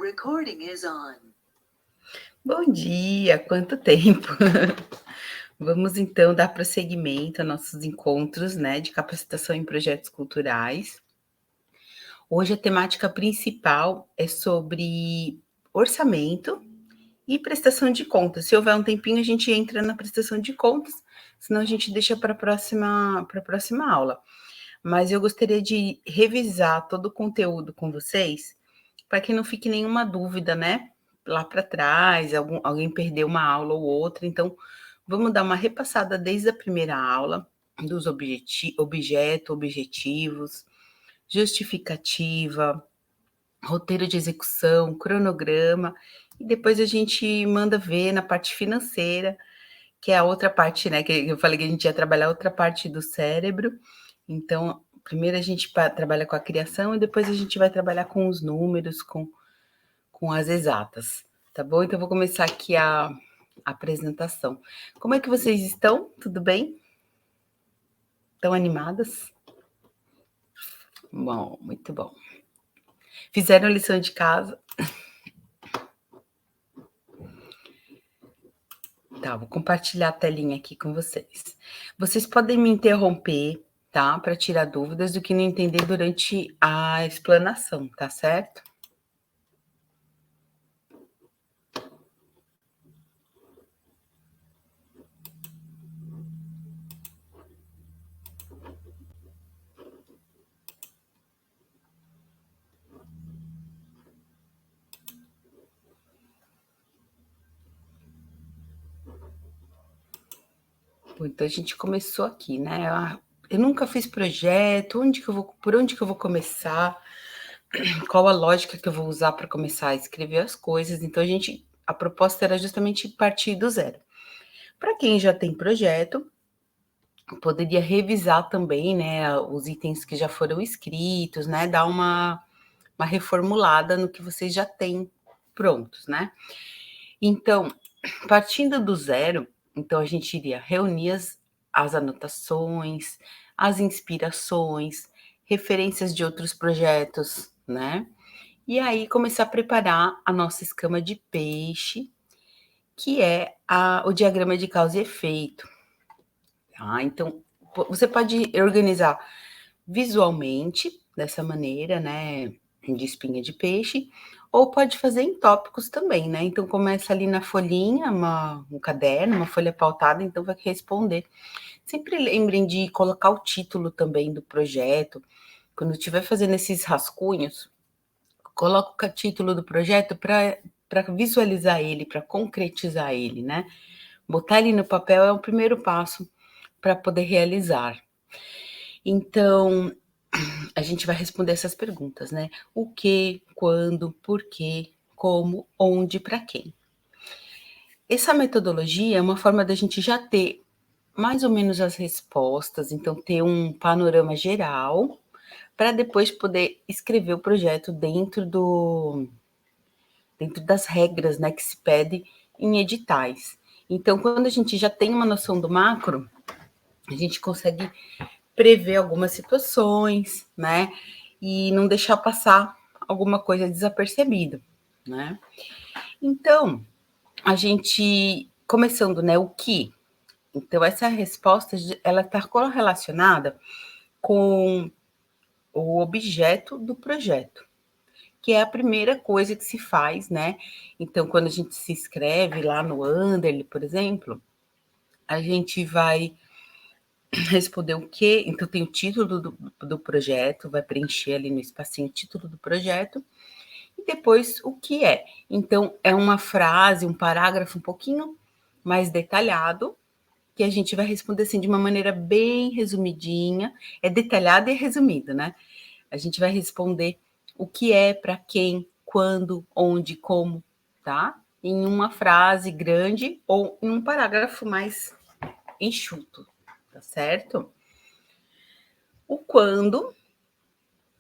recording is on. Bom dia, quanto tempo! Vamos então dar prosseguimento a nossos encontros, né, de capacitação em projetos culturais. Hoje a temática principal é sobre orçamento e prestação de contas. Se houver um tempinho, a gente entra na prestação de contas, senão a gente deixa para a próxima aula. Mas eu gostaria de revisar todo o conteúdo com vocês, para que não fique nenhuma dúvida, né? Lá para trás, alguém perdeu uma aula ou outra. Então, vamos dar uma repassada desde a primeira aula, dos objeto, objetivos, justificativa, roteiro de execução, cronograma, e depois a gente manda ver na parte financeira, que é a outra parte, né? Que eu falei que a gente ia trabalhar outra parte do cérebro. Então, primeiro a gente trabalha com a criação e depois a gente vai trabalhar com os números, com as exatas, tá bom? Então, eu vou começar aqui a apresentação. Como é que vocês estão? Tudo bem? Estão animadas? Bom, muito bom. Fizeram lição de casa? Tá, vou compartilhar a telinha aqui com vocês. Vocês podem me interromper, tá? Para tirar dúvidas do que não entender durante a explanação, tá certo? Bom, então a gente começou aqui, né? Eu nunca fiz projeto, por onde que eu vou começar? Qual a lógica que eu vou usar para começar a escrever as coisas? Então a proposta era justamente partir do zero. Para quem já tem projeto, poderia revisar também, né, os itens que já foram escritos, né? Dar uma reformulada no que vocês já têm prontos, né? Então, partindo do zero, então a gente iria reunir as anotações, as inspirações, referências de outros projetos, né? E aí começar a preparar a nossa escama de peixe, que é o diagrama de causa e efeito. Tá? Então, você pode organizar visualmente, dessa maneira, né? De espinha de peixe, ou pode fazer em tópicos também, né? Então começa ali na folhinha, um caderno, uma folha pautada, então vai responder. Sempre lembrem de colocar o título também do projeto. Quando estiver fazendo esses rascunhos, coloca o título do projeto para visualizar ele, para concretizar ele, né? Botar ele no papel é o primeiro passo para poder realizar. Então, a gente vai responder essas perguntas, né? O que, quando, por quê, como, onde, para quem. Essa metodologia é uma forma da gente já ter mais ou menos as respostas, então ter um panorama geral, para depois poder escrever o projeto dentro das regras, né, que se pede em editais. Então, quando a gente já tem uma noção do macro, a gente consegue prever algumas situações, né? E não deixar passar alguma coisa desapercebida, né? Então, a gente começando, né? O que? Então, essa resposta, ela está correlacionada com o objeto do projeto, que é a primeira coisa que se faz, né? Então, quando a gente se inscreve lá no Anderle, por exemplo, a gente vai responder o quê? Então tem o título do projeto, vai preencher ali no espacinho o título do projeto, e depois o que é. Então é uma frase, um parágrafo um pouquinho mais detalhado, que a gente vai responder assim de uma maneira bem resumidinha, é detalhado e resumido, né? A gente vai responder o que é, para quem, quando, onde, como, tá? Em uma frase grande ou em um parágrafo mais enxuto, tá certo? O quando,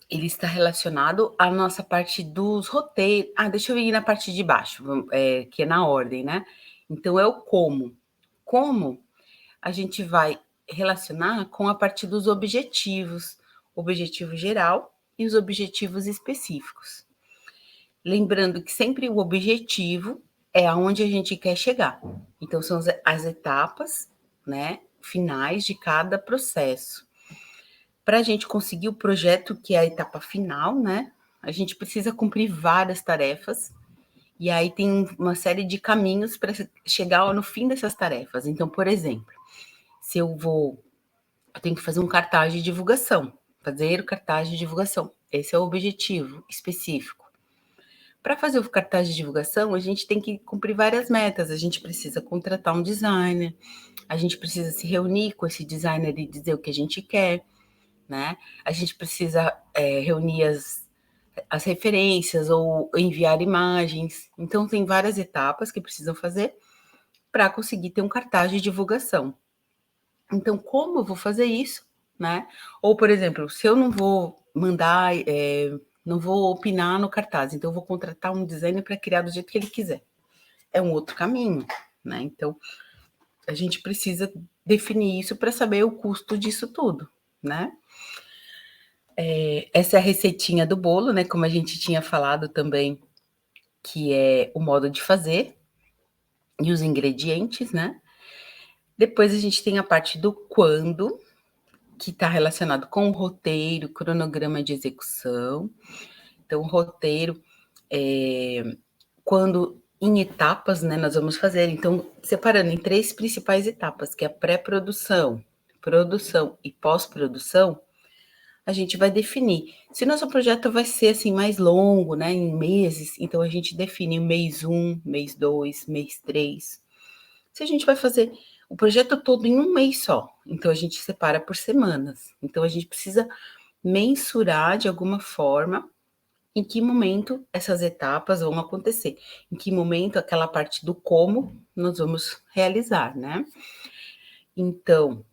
ele está relacionado à nossa parte dos roteiros. Deixa eu ir na parte de baixo, que é na ordem, né? Então, é o como. Como a gente vai relacionar com a parte dos objetivos, objetivo geral e os objetivos específicos. Lembrando que sempre o objetivo é aonde a gente quer chegar. Então, são as etapas, né, finais de cada processo. Para a gente conseguir o projeto, que é a etapa final, né, a gente precisa cumprir várias tarefas, e aí tem uma série de caminhos para chegar no fim dessas tarefas. Então, por exemplo, se eu tenho que fazer um cartaz de divulgação, fazer o cartaz de divulgação. Esse é o objetivo específico. Para fazer o cartaz de divulgação, a gente tem que cumprir várias metas. A gente precisa contratar um designer, a gente precisa se reunir com esse designer e dizer o que a gente quer, né? A gente precisa reunir as referências ou enviar imagens. Então, tem várias etapas que precisam fazer para conseguir ter um cartaz de divulgação. Então, como eu vou fazer isso, né? Ou, por exemplo, se eu não vou mandar, não vou opinar no cartaz, então eu vou contratar um designer para criar do jeito que ele quiser. É um outro caminho, né? Então, a gente precisa definir isso para saber o custo disso tudo, né? Essa é a receitinha do bolo, né? Como a gente tinha falado também, que é o modo de fazer e os ingredientes, né? Depois a gente tem a parte do quando, que está relacionado com o roteiro, cronograma de execução. Então, o roteiro, quando em etapas, né, nós vamos fazer. Então, separando em 3 principais etapas, que é a pré-produção, produção e pós-produção, a gente vai definir. Se nosso projeto vai ser assim mais longo, né, em meses, então a gente define mês 1, mês 2, mês 3. Se a gente vai fazer o projeto todo em um mês só, então a gente separa por semanas. Então a gente precisa mensurar de alguma forma em que momento essas etapas vão acontecer, em que momento aquela parte do como nós vamos realizar, né? Então,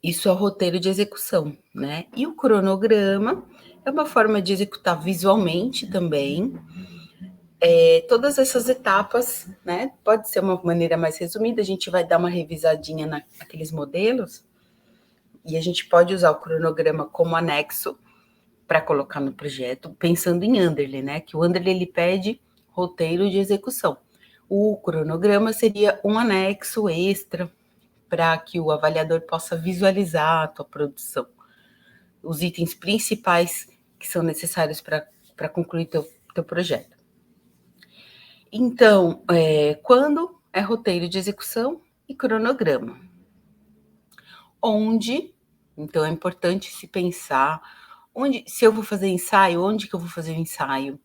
isso é o roteiro de execução, né? E o cronograma é uma forma de executar visualmente também, todas essas etapas, né? Pode ser uma maneira mais resumida, a gente vai dar uma revisadinha naqueles modelos e a gente pode usar o cronograma como anexo para colocar no projeto, pensando em Underlay, né? Que o Underlay ele pede roteiro de execução. O cronograma seria um anexo extra para que o avaliador possa visualizar a tua produção, os itens principais que são necessários para concluir teu projeto. Então, quando é roteiro de execução e cronograma. Onde, então é importante se pensar, se eu vou fazer ensaio, onde que eu vou fazer o ensaio?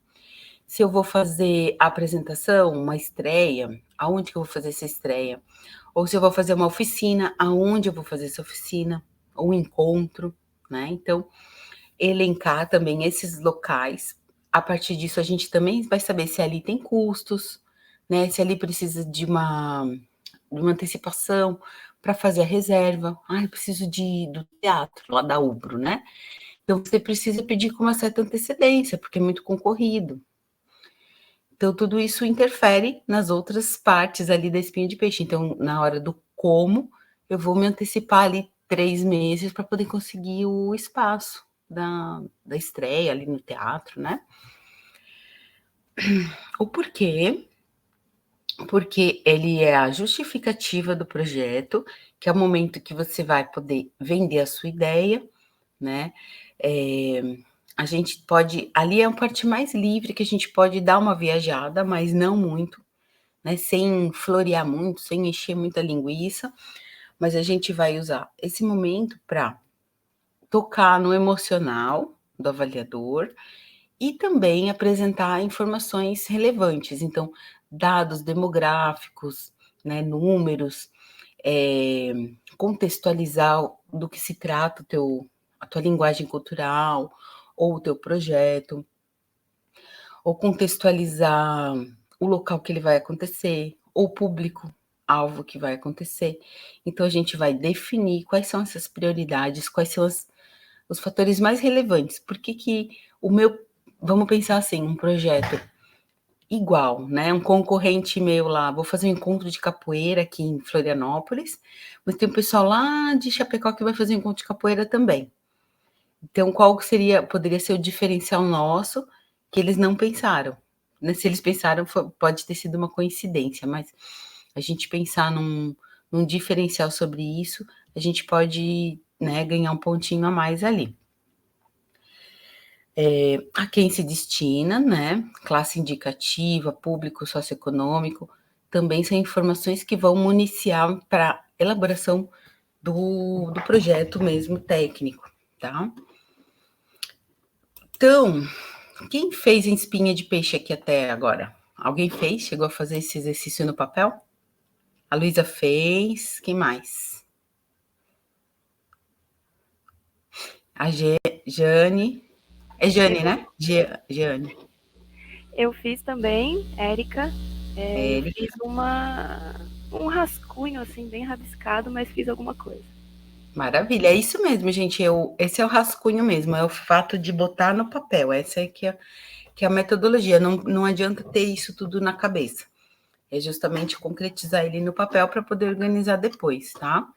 Se eu vou fazer a apresentação, uma estreia, aonde que eu vou fazer essa estreia? Ou se eu vou fazer uma oficina, aonde eu vou fazer essa oficina? Ou um encontro, né? Então, elencar também esses locais. A partir disso, a gente também vai saber se ali tem custos, né? Se ali precisa de uma antecipação para fazer a reserva. Ah, eu preciso do teatro, lá da Ubro, né? Então, você precisa pedir com uma certa antecedência, porque é muito concorrido. Então, tudo isso interfere nas outras partes ali da espinha de peixe. Então, na hora do como, eu vou me antecipar ali 3 meses para poder conseguir o espaço da estreia ali no teatro, né? O porquê? Porque ele é a justificativa do projeto, que é o momento que você vai poder vender a sua ideia, né? A gente pode, ali é a parte mais livre que a gente pode dar uma viajada, mas não muito, né? Sem florear muito, sem encher muita linguiça, mas a gente vai usar esse momento para tocar no emocional do avaliador e também apresentar informações relevantes, então, dados demográficos, né, números, contextualizar do que se trata a tua linguagem cultural ou o teu projeto, ou contextualizar o local que ele vai acontecer, ou o público-alvo que vai acontecer. Então, a gente vai definir quais são essas prioridades, quais são os fatores mais relevantes. Por que vamos pensar assim, um projeto igual, né? Um concorrente meu lá, vou fazer um encontro de capoeira aqui em Florianópolis, mas tem um pessoal lá de Chapecó que vai fazer um encontro de capoeira também. Então, poderia ser o diferencial nosso, que eles não pensaram. Né? Se eles pensaram, pode ter sido uma coincidência, mas a gente pensar num diferencial sobre isso, a gente pode, né, ganhar um pontinho a mais ali. A quem se destina, né? Classe indicativa, público socioeconômico, também são informações que vão municiar para elaboração do projeto mesmo técnico, tá? Então, quem fez em espinha de peixe aqui até agora? Alguém fez? Chegou a fazer esse exercício no papel? A Luísa fez. Quem mais? A Jane. É Jane, né? Jane. Eu fiz também, Érica. Eu Érica. fiz um rascunho, assim, bem rabiscado, mas fiz alguma coisa. Maravilha, é isso mesmo, gente. Esse é o rascunho mesmo, é o fato de botar no papel. Essa é que é a metodologia. Não adianta ter isso tudo na cabeça. É justamente concretizar ele no papel para poder organizar depois, tá?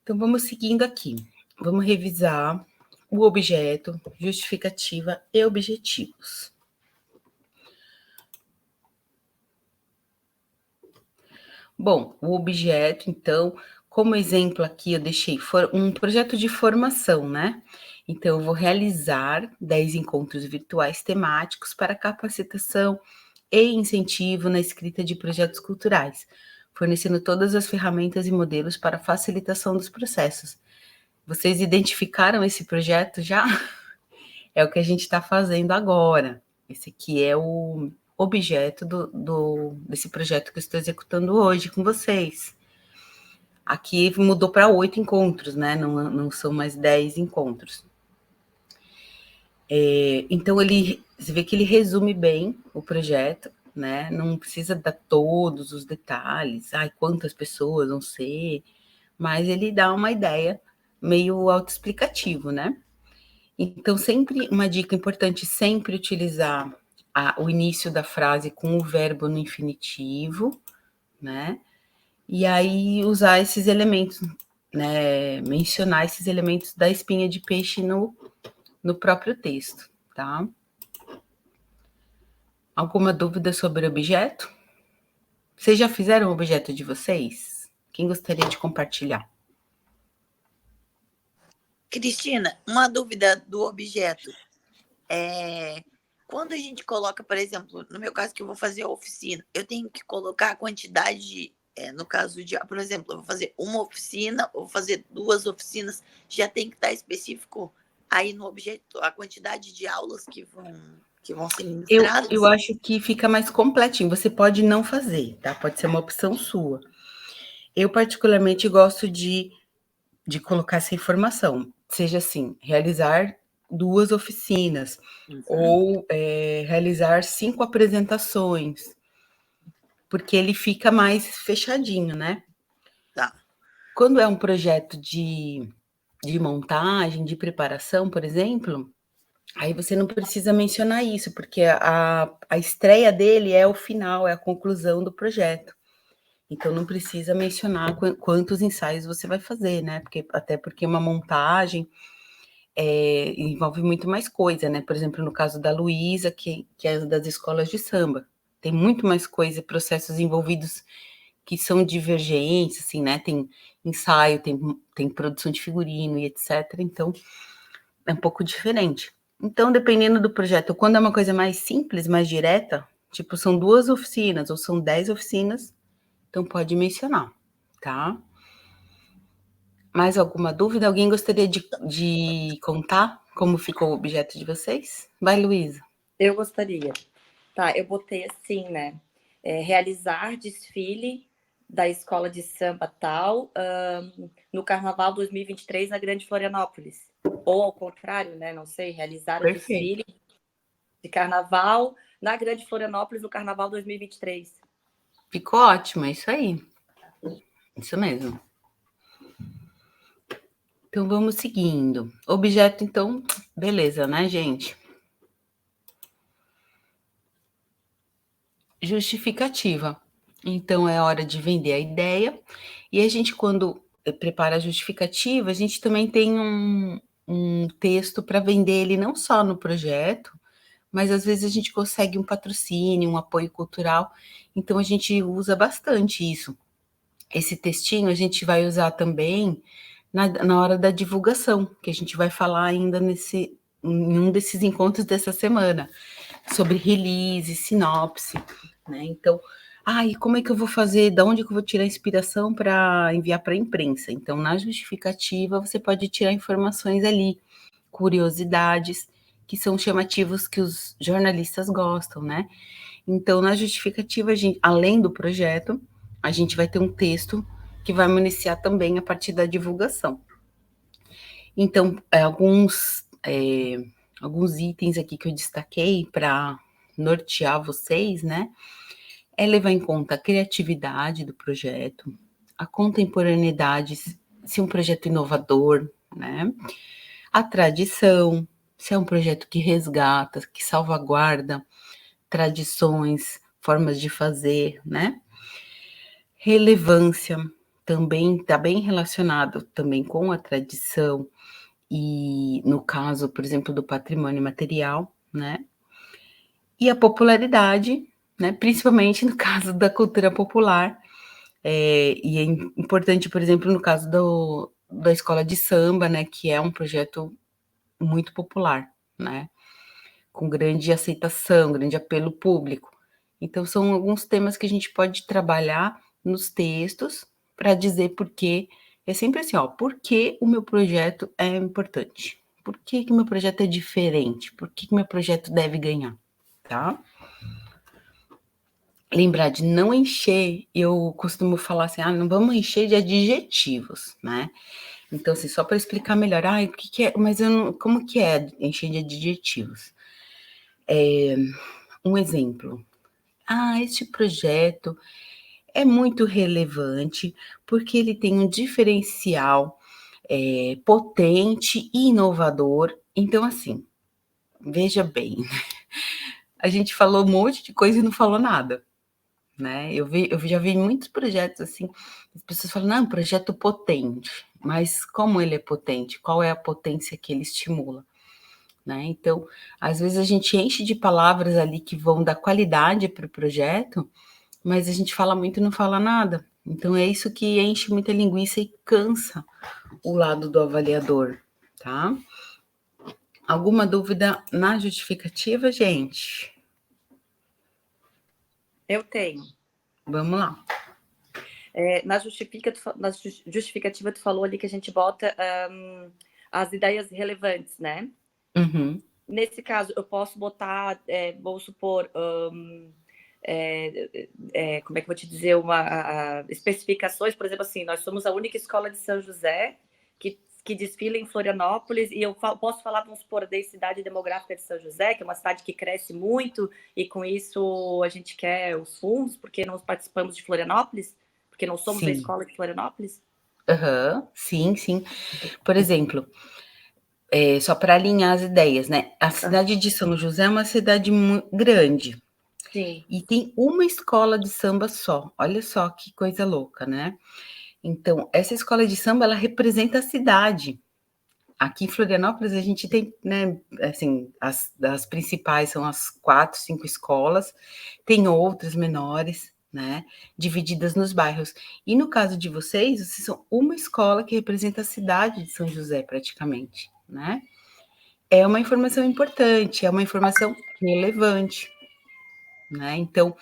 Então, vamos seguindo aqui. Vamos revisar o objeto, justificativa e objetivos. Bom, o objeto, então, como exemplo aqui, eu deixei um projeto de formação, né? Então, eu vou realizar 10 encontros virtuais temáticos para capacitação e incentivo na escrita de projetos culturais, fornecendo todas as ferramentas e modelos para facilitação dos processos. Vocês identificaram esse projeto já? É o que a gente está fazendo agora. Esse aqui é o objeto desse projeto que eu estou executando hoje com vocês. Aqui mudou para 8 encontros, né? Não são mais 10 encontros. Então, você vê que ele resume bem o projeto, né? Não precisa dar todos os detalhes, quantas pessoas vão ser, mas ele dá uma ideia meio autoexplicativo, né? Então, sempre uma dica importante, sempre utilizar o início da frase com o verbo no infinitivo, né? E aí usar esses elementos, né? Mencionar esses elementos da espinha de peixe no próprio texto, tá? Alguma dúvida sobre o objeto? Vocês já fizeram o objeto de vocês? Quem gostaria de compartilhar? Cristina, uma dúvida do objeto. Quando a gente coloca, por exemplo, no meu caso que eu vou fazer a oficina, eu tenho que colocar a quantidade, no caso de, por exemplo, eu vou fazer uma oficina, ou vou fazer 2 oficinas, já tem que estar específico aí no objeto, a quantidade de aulas que vão ser ministradas? Eu acho que fica mais completinho. Você pode não fazer, tá? Pode ser uma opção sua. Eu, particularmente, gosto de colocar essa informação. Seja assim, realizar 2 oficinas, ou realizar 5 apresentações, porque ele fica mais fechadinho, né? Tá. Quando é um projeto de montagem, de preparação, por exemplo, aí você não precisa mencionar isso, porque a estreia dele é o final, é a conclusão do projeto. Então, não precisa mencionar quantos ensaios você vai fazer, né? Até porque uma montagem envolve muito mais coisa, né? Por exemplo, no caso da Luísa, que é das escolas de samba, tem muito mais coisa, processos envolvidos que são divergentes, assim, né? Tem ensaio, tem produção de figurino e etc. Então, é um pouco diferente. Então, dependendo do projeto, quando é uma coisa mais simples, mais direta, tipo, são 2 oficinas ou são 10 oficinas, então pode mencionar, tá? Mais alguma dúvida? Alguém gostaria de contar como ficou o objeto de vocês? Vai, Luísa. Eu gostaria. Tá, eu botei assim, né? Realizar desfile da escola de samba tal no Carnaval 2023 na Grande Florianópolis. Ou ao contrário, né? Não sei, realizar o desfile de Carnaval na Grande Florianópolis no Carnaval 2023. Ficou ótimo, é isso aí. Isso mesmo. Então, vamos seguindo. Objeto, então, beleza, né, gente? Justificativa. Então, é hora de vender a ideia. E a gente, quando prepara a justificativa, a gente também tem um texto para vender ele não só no projeto, mas às vezes a gente consegue um patrocínio, um apoio cultural, então a gente usa bastante isso. Esse textinho a gente vai usar também na hora da divulgação, que a gente vai falar ainda em um desses encontros dessa semana, sobre release, sinopse, né? Então, e como é que eu vou fazer? Da onde que eu vou tirar inspiração para enviar para a imprensa? Então, na justificativa, você pode tirar informações ali, curiosidades, que são chamativos que os jornalistas gostam, né? Então, na justificativa, além do projeto, a gente vai ter um texto que vai municiar também a partir da divulgação. Então, alguns itens aqui que eu destaquei para nortear vocês, né? É levar em conta a criatividade do projeto, a contemporaneidade, se é um projeto inovador, né? A tradição, se é um projeto que resgata, que salvaguarda tradições, formas de fazer, né? Relevância também está bem relacionado também com a tradição e no caso, por exemplo, do patrimônio material, né? E a popularidade, né? Principalmente no caso da cultura popular, e é importante, por exemplo, no caso da escola de samba, né? Que é um projeto muito popular, né? Com grande aceitação, grande apelo público. Então, são alguns temas que a gente pode trabalhar nos textos para dizer por que. É sempre assim, por que o meu projeto é importante? Por que o meu projeto é diferente? Por que o meu projeto deve ganhar? Tá? Lembrar de não encher, eu costumo falar assim, não vamos encher de adjetivos, né? Então, assim, só para explicar melhor, o que é, mas eu não, como que é encher de adjetivos? Um exemplo. Este projeto é muito relevante porque ele tem um diferencial potente e inovador. Então, assim, veja bem, a gente falou um monte de coisa e não falou nada, né? Eu já vi muitos projetos assim, as pessoas falam, não, projeto potente, mas como ele é potente? Qual é a potência que ele estimula? Né? Então, às vezes a gente enche de palavras ali que vão dar qualidade para o projeto, mas a gente fala muito e não fala nada. Então, é isso que enche muita linguiça e cansa o lado do avaliador, tá? Alguma dúvida na justificativa, gente? Eu tenho. Vamos lá. Na justificativa, tu falou ali que a gente bota as ideias relevantes, né? Uhum. Nesse caso, eu posso botar, vou supor, como é que eu vou te dizer, especificações, por exemplo, assim, nós somos a única escola de São José que desfila em Florianópolis, e eu posso falar, vamos supor, da cidade demográfica de São José, que é uma cidade que cresce muito, e com isso a gente quer os fundos, porque não participamos de Florianópolis, porque não somos a escola de Florianópolis? Sim, sim. Por exemplo, só para alinhar as ideias, né? A cidade de São José é uma cidade grande. Sim. E tem uma escola de samba só. Olha só que coisa louca, né? Então, essa escola de samba, ela representa a cidade. Aqui em Florianópolis, a gente tem, né, assim, as principais são as 4, 5 escolas, tem outras menores, né, divididas nos bairros. E no caso de vocês são uma escola que representa a cidade de São José, praticamente, né? É uma informação importante, é uma informação relevante, né? Então,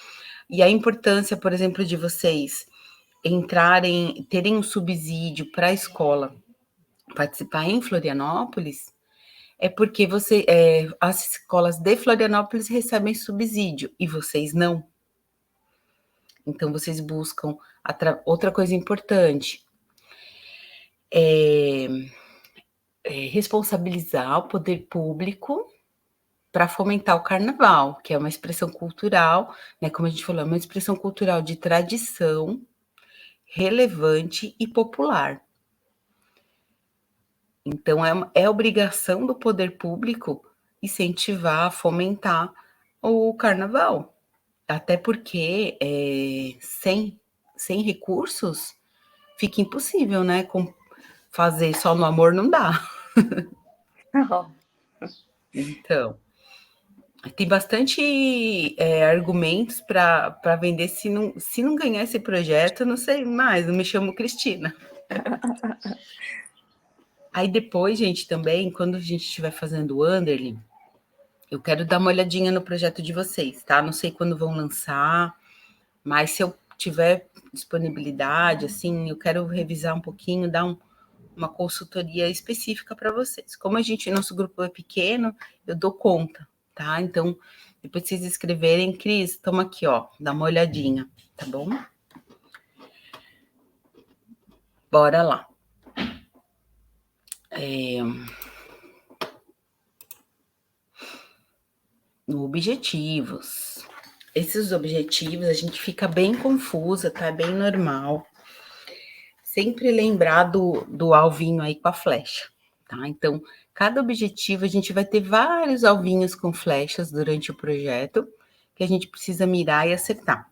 e a importância, por exemplo, de vocês terem um subsídio para a escola participar em Florianópolis, é porque as escolas de Florianópolis recebem subsídio e vocês não. Então, vocês buscam outra coisa importante, responsabilizar o poder público para fomentar o carnaval, que é uma expressão cultural, né? Como a gente falou, é uma expressão cultural de tradição, relevante e popular. Então, é obrigação do poder público incentivar, fomentar o carnaval. Até porque sem recursos fica impossível, né? Fazer só no amor não dá. Então, Tem bastante argumentos para vender. Se não ganhar esse projeto, não sei mais, não me chamo Cristina. Aí depois, gente, também, quando a gente estiver fazendo o Underling, eu quero dar uma olhadinha no projeto de vocês, tá? Não sei quando vão lançar, mas se eu tiver disponibilidade, assim, eu quero revisar um pouquinho, dar uma consultoria específica para vocês. Como nosso grupo é pequeno, eu dou conta, tá? Então, depois vocês escreverem, Cris, toma aqui, ó, dá uma olhadinha, tá bom? Bora lá. Objetivos. Esses objetivos a gente fica bem confusa, tá? Bem normal. Sempre lembrar do alvinho aí com a flecha, tá? Então, cada objetivo a gente vai ter vários alvinhos com flechas durante o projeto que a gente precisa mirar e acertar.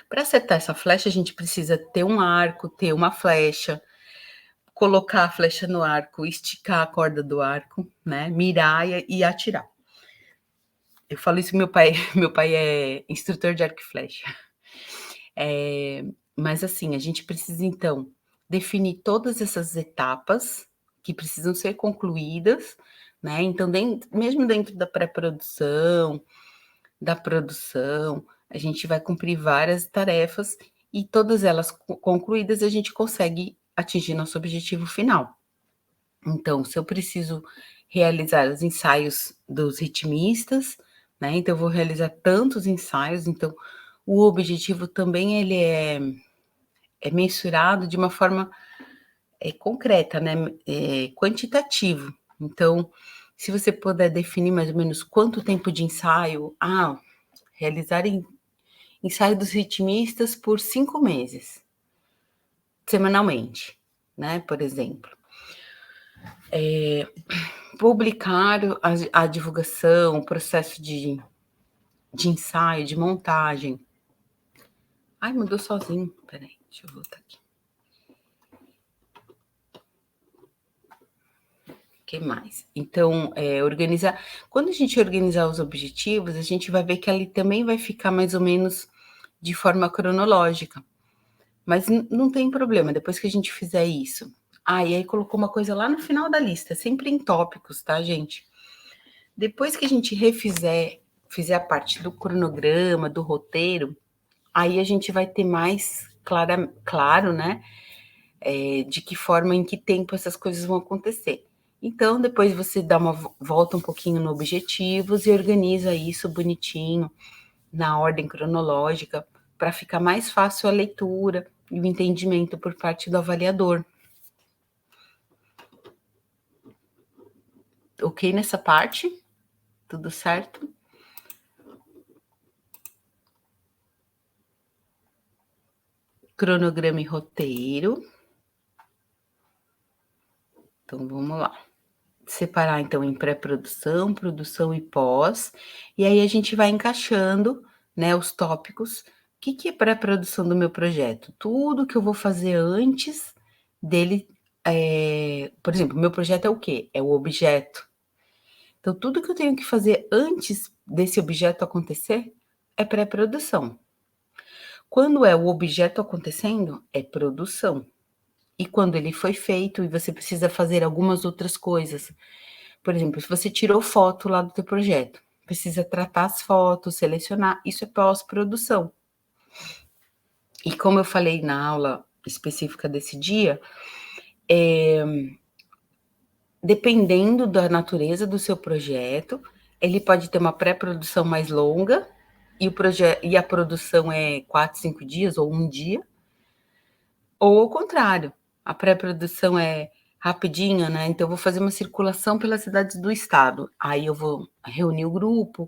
Para acertar essa flecha, a gente precisa ter um arco, ter uma flecha, colocar a flecha no arco, esticar a corda do arco, né? Mirar e atirar. Eu falo isso, meu pai é instrutor de arco e flecha. Mas assim, a gente precisa então definir todas essas etapas que precisam ser concluídas, né? Então, mesmo dentro da pré-produção, da produção, a gente vai cumprir várias tarefas e todas elas concluídas a gente consegue atingir nosso objetivo final. Então, se eu preciso realizar os ensaios dos ritmistas, né? Então, eu vou realizar tantos ensaios, então o objetivo também ele é mensurado de uma forma concreta, né? Quantitativo. Então, se você puder definir mais ou menos quanto tempo de ensaio, realizar ensaio dos ritmistas por 5 meses, semanalmente, né? Por exemplo. Publicar a divulgação, o processo de ensaio, de montagem. Ai, mudou sozinho. Peraí, deixa eu voltar aqui. O que mais? Então, organizar. Quando a gente organizar os objetivos, a gente vai ver que ali também vai ficar mais ou menos de forma cronológica. Mas não tem problema, depois que a gente fizer isso. E aí colocou uma coisa lá no final da lista, sempre em tópicos, tá, gente? Depois que a gente fizer a parte do cronograma, do roteiro, aí a gente vai ter mais claro, né? De que forma, em que tempo essas coisas vão acontecer. Então, depois você dá uma volta um pouquinho no objetivos e organiza isso bonitinho, na ordem cronológica, para ficar mais fácil a leitura e o entendimento por parte do avaliador. Ok nessa parte? Tudo certo? Cronograma e roteiro. Então, vamos lá. Separar, então, em pré-produção, produção e pós. E aí, a gente vai encaixando, né, os tópicos. O que é pré-produção do meu projeto? Tudo que eu vou fazer antes dele. Por exemplo, meu projeto é o quê? É o objeto. Então, tudo que eu tenho que fazer antes desse objeto acontecer é pré-produção. Quando é o objeto acontecendo, é produção. E quando ele foi feito e você precisa fazer algumas outras coisas. Por exemplo, se você tirou foto lá do teu projeto, precisa tratar as fotos, selecionar, isso é pós-produção. E como eu falei na aula específica desse dia, dependendo da natureza do seu projeto, ele pode ter uma pré-produção mais longa e a produção é 4, 5 dias ou 1 dia, ou ao contrário, a pré-produção é rapidinho, né? Então, eu vou fazer uma circulação pelas cidades do estado. Aí eu vou reunir o grupo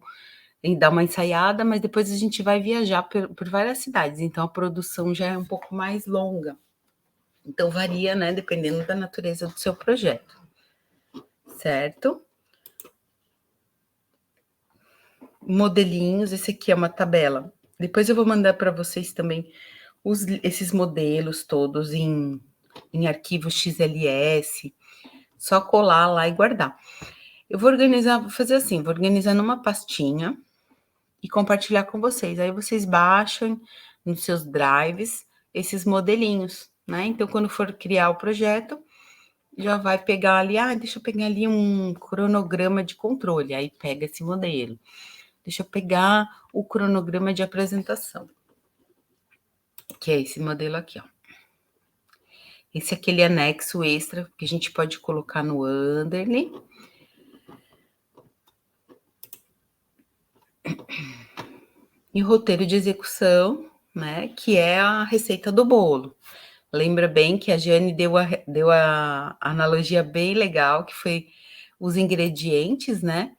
e dar uma ensaiada, mas depois a gente vai viajar por várias cidades. Então, a produção já é um pouco mais longa. Então, varia, né? Dependendo da natureza do seu projeto. Certo? Modelinhos, esse aqui é uma tabela. Depois eu vou mandar para vocês também esses modelos todos em arquivo XLS, só colar lá e guardar. Eu vou organizar, vou fazer assim, vou organizar numa pastinha e compartilhar com vocês. Aí vocês baixam nos seus drives esses modelinhos, né? Então, quando for criar o projeto, já vai pegar ali, deixa eu pegar ali um cronograma de controle, aí pega esse modelo. Deixa eu pegar o cronograma de apresentação, que é esse modelo aqui, ó. Esse é aquele anexo extra que a gente pode colocar no Underly. E o roteiro de execução, né, que é a receita do bolo. Lembra bem que a Jane deu a analogia bem legal, que foi os ingredientes, né,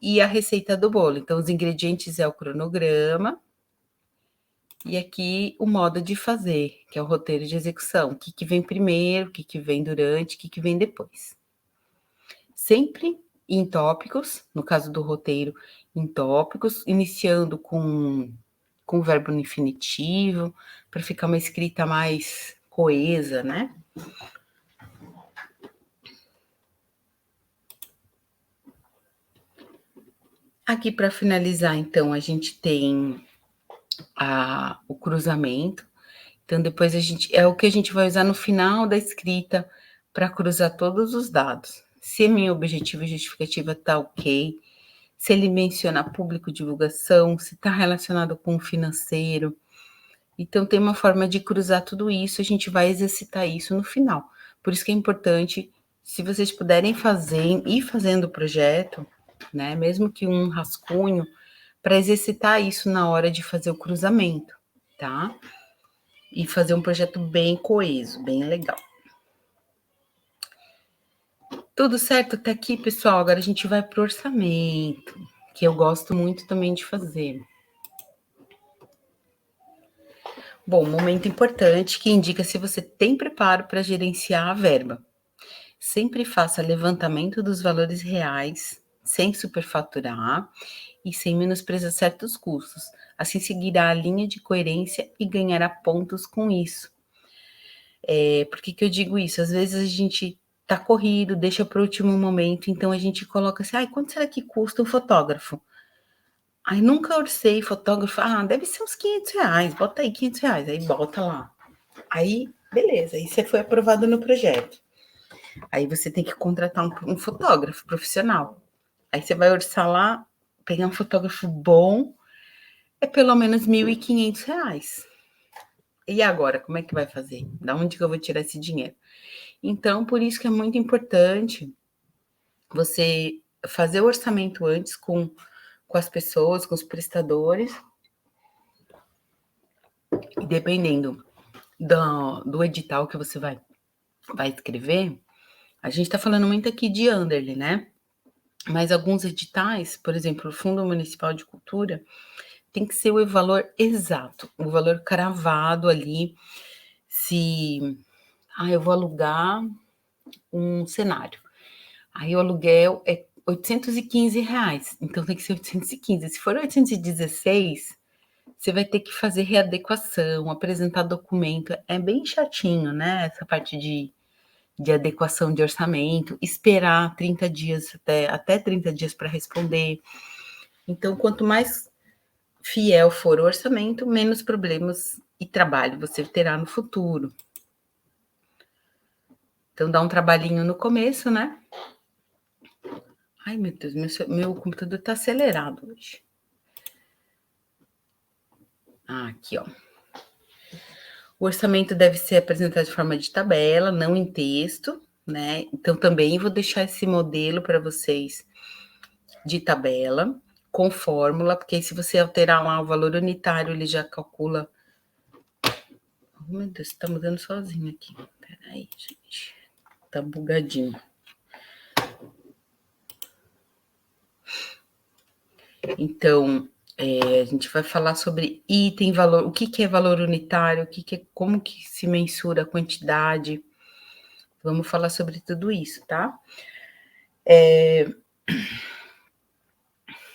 e a receita do bolo. Então, os ingredientes é o cronograma, e aqui o modo de fazer, que é o roteiro de execução. O que vem primeiro, o que vem durante, o que vem depois. Sempre em tópicos, no caso do roteiro, em tópicos, iniciando com o verbo no infinitivo, para ficar uma escrita mais coesa, né? Aqui, para finalizar, então, a gente tem o cruzamento. Então, depois é o que a gente vai usar no final da escrita para cruzar todos os dados. Se meu objetivo e justificativa está ok, se ele menciona público, divulgação, se está relacionado com o financeiro. Então, tem uma forma de cruzar tudo isso, a gente vai exercitar isso no final. Por isso que é importante, se vocês puderem ir fazendo o projeto, né, mesmo que um rascunho, para exercitar isso na hora de fazer o cruzamento, tá? E fazer um projeto bem coeso, bem legal. Tudo certo até aqui, pessoal? Agora a gente vai para o orçamento, que eu gosto muito também de fazer. Bom, momento importante que indica se você tem preparo para gerenciar a verba. Sempre faça levantamento dos valores reais, sem superfaturar e sem menosprezar certos custos. Assim seguirá a linha de coerência e ganhará pontos com isso. Por que eu digo isso? Às vezes a gente tá corrido, deixa para o último momento, então a gente coloca assim, quanto será que custa um fotógrafo? Aí nunca orcei fotógrafo, deve ser uns R$500, bota aí R$500, aí bota lá. Aí, beleza, aí você foi aprovado no projeto. Aí você tem que contratar um fotógrafo profissional. Aí você vai orçar lá, pegar um fotógrafo bom, é pelo menos R$1.500. E agora, como é que vai fazer? Da onde que eu vou tirar esse dinheiro? Então, por isso que é muito importante você fazer o orçamento antes com as pessoas, com os prestadores, e dependendo do edital que você vai escrever, a gente está falando muito aqui de Underly, né? Mas alguns editais, por exemplo, o Fundo Municipal de Cultura, tem que ser o valor exato, o valor cravado ali. Se eu vou alugar um cenário, aí o aluguel é R$815, então tem que ser 815. Se for 816, você vai ter que fazer readequação, apresentar documento. É bem chatinho, né? Essa parte de adequação de orçamento, esperar 30 dias, até 30 dias para responder. Então, quanto mais fiel for o orçamento, menos problemas e trabalho você terá no futuro. Então, dá um trabalhinho no começo, né? Ai, meu Deus, meu computador está acelerado hoje. Aqui, ó. O orçamento deve ser apresentado de forma de tabela, não em texto, né? Então, também vou deixar esse modelo para vocês de tabela, com fórmula, porque aí se você alterar lá o valor unitário, ele já calcula. Oh, meu Deus, tá mudando sozinho aqui. Peraí, gente. Tá bugadinho. Então, a gente vai falar sobre item, valor, o que é valor unitário, como que se mensura a quantidade. Vamos falar sobre tudo isso, tá?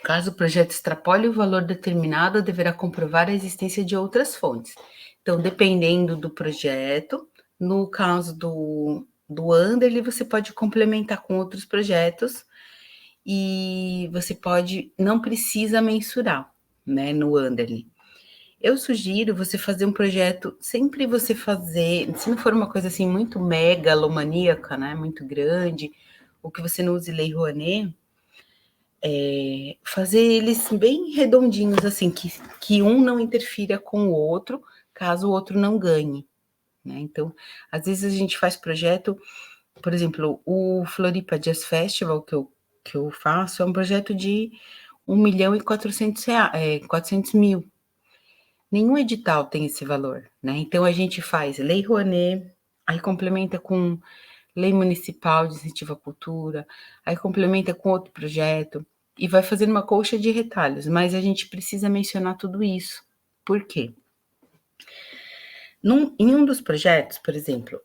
Caso o projeto extrapole o valor determinado, deverá comprovar a existência de outras fontes. Então, dependendo do projeto, no caso do Underly, você pode complementar com outros projetos e você não precisa mensurar, né, no Underly. Eu sugiro você fazer um projeto, sempre você fazer, se não for uma coisa assim muito megalomaníaca, né, muito grande, ou que você não use Lei Rouanet, fazer eles bem redondinhos, assim, que um não interfira com o outro, caso o outro não ganhe, né? Então, às vezes a gente faz projeto, por exemplo, o Floripa Jazz Festival que eu faço é um projeto de 1.400.000. Nenhum edital tem esse valor, né? Então a gente faz Lei Rouanet, aí complementa com Lei Municipal de Incentivo à Cultura, aí complementa com outro projeto e vai fazendo uma colcha de retalhos, mas a gente precisa mencionar tudo isso. Por quê? Em um dos projetos, por exemplo,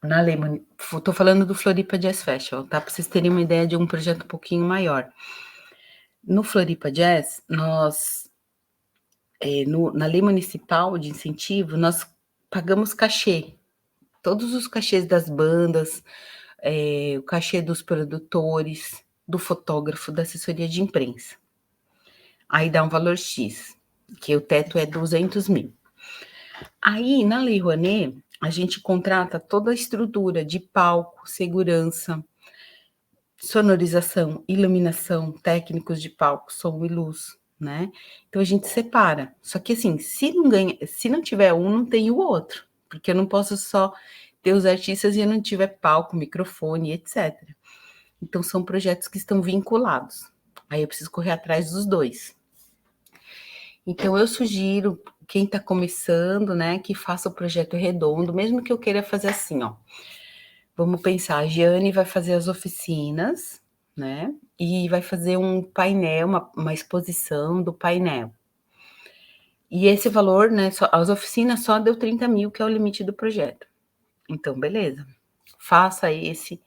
na Lei estou falando do Floripa Jazz Festival, tá? Para vocês terem uma ideia de um projeto um pouquinho maior. No Floripa Jazz, nós na lei municipal de incentivo, nós pagamos cachê, todos os cachês das bandas, o cachê dos produtores, do fotógrafo, da assessoria de imprensa. Aí dá um valor X, que o teto é 200 mil. Aí, na Lei Rouanet, a gente contrata toda a estrutura de palco, segurança, sonorização, iluminação, técnicos de palco, som e luz, né? Então a gente separa. Só que assim, se não tiver um, não tem o outro, porque eu não posso só ter os artistas e eu não tiver palco, microfone, etc. Então são projetos que estão vinculados. Aí eu preciso correr atrás dos dois. Então eu sugiro quem está começando, né, que faça o projeto redondo, mesmo que eu queira fazer assim, ó. Vamos pensar, a Giane vai fazer as oficinas, né? E vai fazer um painel, uma exposição do painel. E esse valor, né? As oficinas só deu 30 mil, que é o limite do projeto. Então, beleza. Faça esse.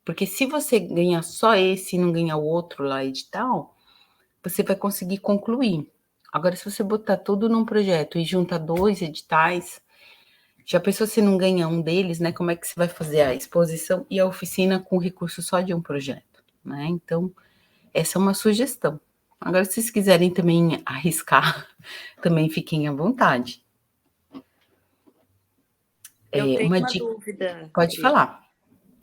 Porque se você ganhar só esse e não ganhar o outro lá, edital, você vai conseguir concluir. Agora, se você botar tudo num projeto e juntar 2 editais, já pensou se não ganha um deles, né? Como é que você vai fazer a exposição e a oficina com recurso só de um projeto, né? Então, essa é uma sugestão. Agora, se vocês quiserem também arriscar, também fiquem à vontade. Eu tenho uma uma dica, dúvida. pode falar.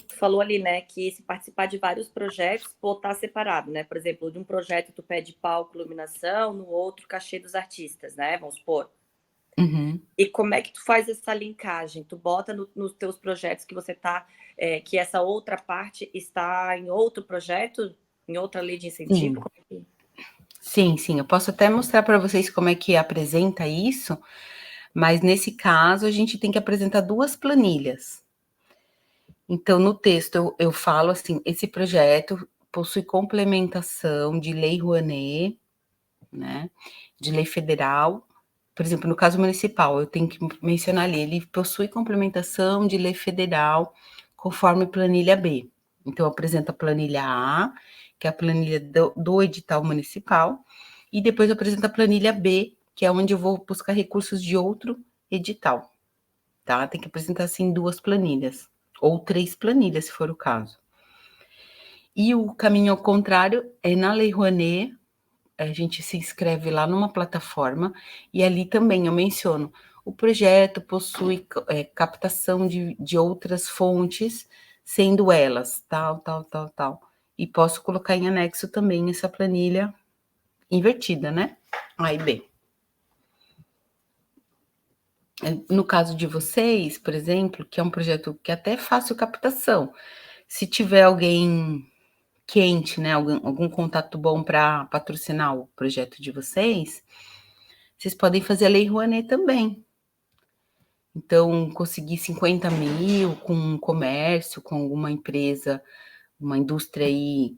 Tu falou ali, né, que se participar de vários projetos, botar separado, né? Por exemplo, de um projeto tu pede palco, iluminação, no outro cachê dos artistas, né? Vamos supor. Uhum. E como é que tu faz essa linkagem? Tu bota nos teus projetos que você tá, que essa outra parte está em outro projeto, em outra lei de incentivo? Sim, eu posso até mostrar para vocês como é que apresenta isso, mas nesse caso a gente tem que apresentar 2 planilhas. Então, no texto eu falo assim, esse projeto possui complementação de Lei Rouanet, né, de lei federal. Por exemplo, no caso municipal, eu tenho que mencionar ali, ele possui complementação de lei federal conforme planilha B. Então, apresenta a planilha A, que é a planilha do edital municipal, e depois apresenta a planilha B, que é onde eu vou buscar recursos de outro edital, tá? Tem que apresentar, assim, 2 planilhas, ou 3 planilhas, se for o caso. E o caminho ao contrário é na Lei Rouanet, a gente se inscreve lá numa plataforma e ali também eu menciono, o projeto possui captação de outras fontes, sendo elas tal. E posso colocar em anexo também essa planilha invertida, né? A e B. No caso de vocês, por exemplo, que é um projeto que até é fácil captação, se tiver alguém quente, né, algum contato bom para patrocinar o projeto de vocês podem fazer a Lei Rouanet também. Então, conseguir 50 mil com um comércio, com alguma empresa, uma indústria aí,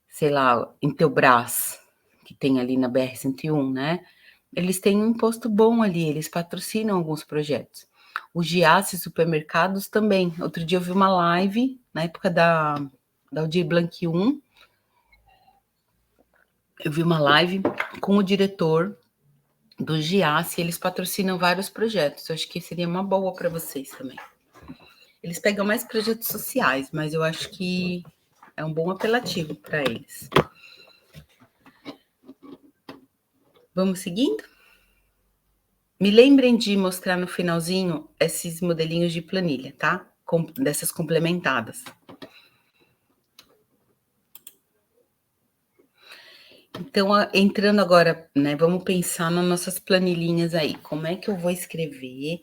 sei lá, Intelbras, que tem ali na BR-101, né? Eles têm um imposto bom ali, eles patrocinam alguns projetos. O Giasse Supermercados também. Outro dia eu vi uma live, na época da Aldir Blanc 1, eu vi uma live com o diretor do Giasse, eles patrocinam vários projetos. Eu acho que seria uma boa para vocês também. Eles pegam mais projetos sociais, mas eu acho que É um bom apelativo para eles. Vamos seguindo? Me lembrem de mostrar no finalzinho esses modelinhos de planilha, tá? Dessas complementadas. Então, entrando agora, né? Vamos pensar nas nossas planilhinhas aí. Como é que eu vou escrever?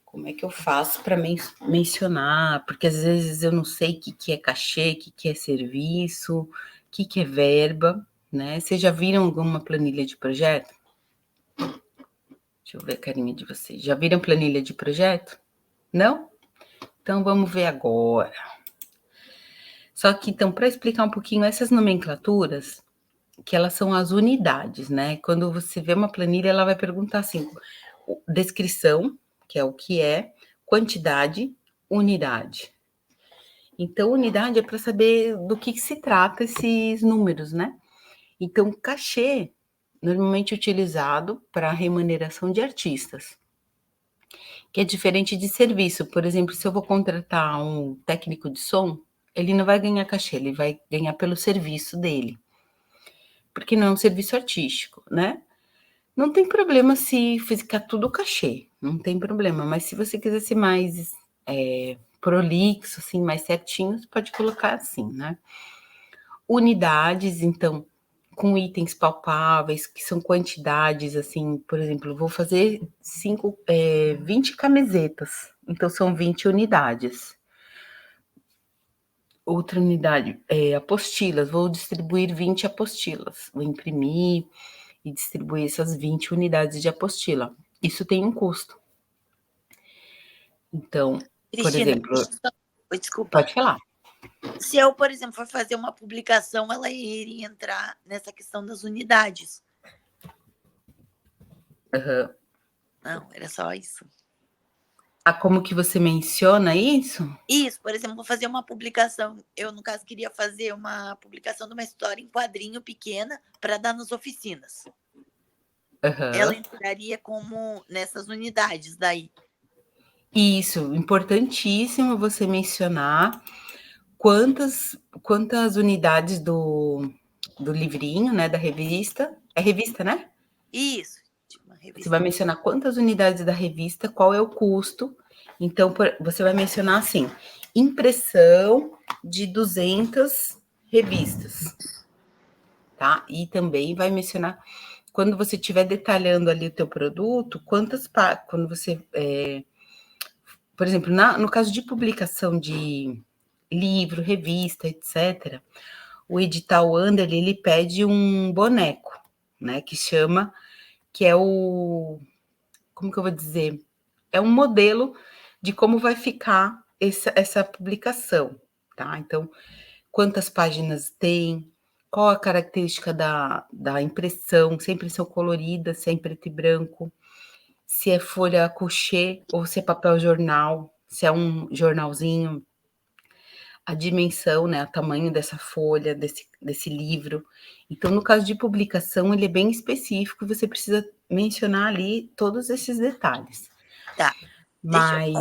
Como é que eu faço para mencionar? Porque às vezes eu não sei o que é cachê, o que é serviço, o que é verba, né? Vocês já viram alguma planilha de projeto? Deixa eu ver a carinha de vocês. Já viram planilha de projeto? Não? Então, vamos ver agora. Só que, então, para explicar um pouquinho essas nomenclaturas, que elas são as unidades, né? Quando você vê uma planilha, ela vai perguntar assim, descrição, que é o que é, quantidade, unidade. Então, unidade é para saber do que se trata esses números, né? Então, cachê, normalmente utilizado para remuneração de artistas, que é diferente de serviço. Por exemplo, se eu vou contratar um técnico de som, ele não vai ganhar cachê, ele vai ganhar pelo serviço dele, porque não é um serviço artístico, né? Não tem problema se ficar tudo cachê, não tem problema, mas se você quiser ser mais prolixo, assim, mais certinho, você pode colocar assim, né? Unidades, então, com itens palpáveis, que são quantidades, assim, por exemplo, vou fazer 20 camisetas, então são 20 unidades. Outra unidade, apostilas, vou distribuir 20 apostilas, vou imprimir e distribuir essas 20 unidades de apostila. Isso tem um custo. Então, por Cristina, exemplo, desculpa. pode falar. Se eu, por exemplo, for fazer uma publicação, ela iria entrar nessa questão das unidades. Uhum. Não, era só isso. Como que você menciona isso? Isso, por exemplo, vou fazer uma publicação. Eu, no caso, queria fazer uma publicação de uma história em quadrinho pequena para dar nas oficinas. Uhum. Ela entraria como nessas unidades daí. Isso, importantíssimo você mencionar quantas unidades do livrinho, né, da revista. É revista, né? Isso. Uma revista. Você vai mencionar quantas unidades da revista, qual é o custo. Então, você vai mencionar assim, impressão de 200 revistas, tá? E também vai mencionar, quando você estiver detalhando ali o teu produto, quando você, por exemplo, no caso de publicação de livro, revista, etc., o edital Under, ele pede um boneco, né, que é como que eu vou dizer? É um modelo de como vai ficar essa publicação, tá? Então, quantas páginas tem, qual a característica da impressão, se é impressão colorida, se é em preto e branco, se é folha couché ou se é papel jornal, se é um jornalzinho, a dimensão, né, o tamanho dessa folha, desse livro. Então, no caso de publicação, ele é bem específico, você precisa mencionar ali todos esses detalhes. Tá. Mas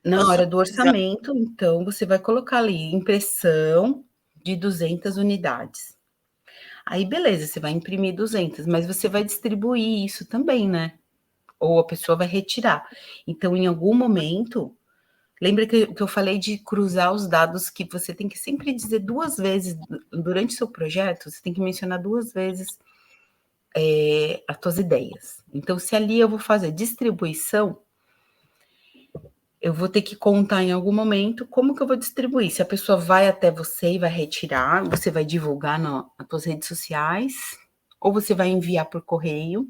na hora do orçamento, então, você vai colocar ali impressão de 200 unidades. Aí, beleza, você vai imprimir 200, mas você vai distribuir isso também, né? Ou a pessoa vai retirar. Então, em algum momento, lembra que eu falei de cruzar os dados, que você tem que sempre dizer 2 vezes, durante o seu projeto, você tem que mencionar 2 vezes as tuas ideias. Então, se ali eu vou fazer distribuição, eu vou ter que contar em algum momento como que eu vou distribuir. Se a pessoa vai até você e vai retirar, você vai divulgar nas suas redes sociais, ou você vai enviar por correio.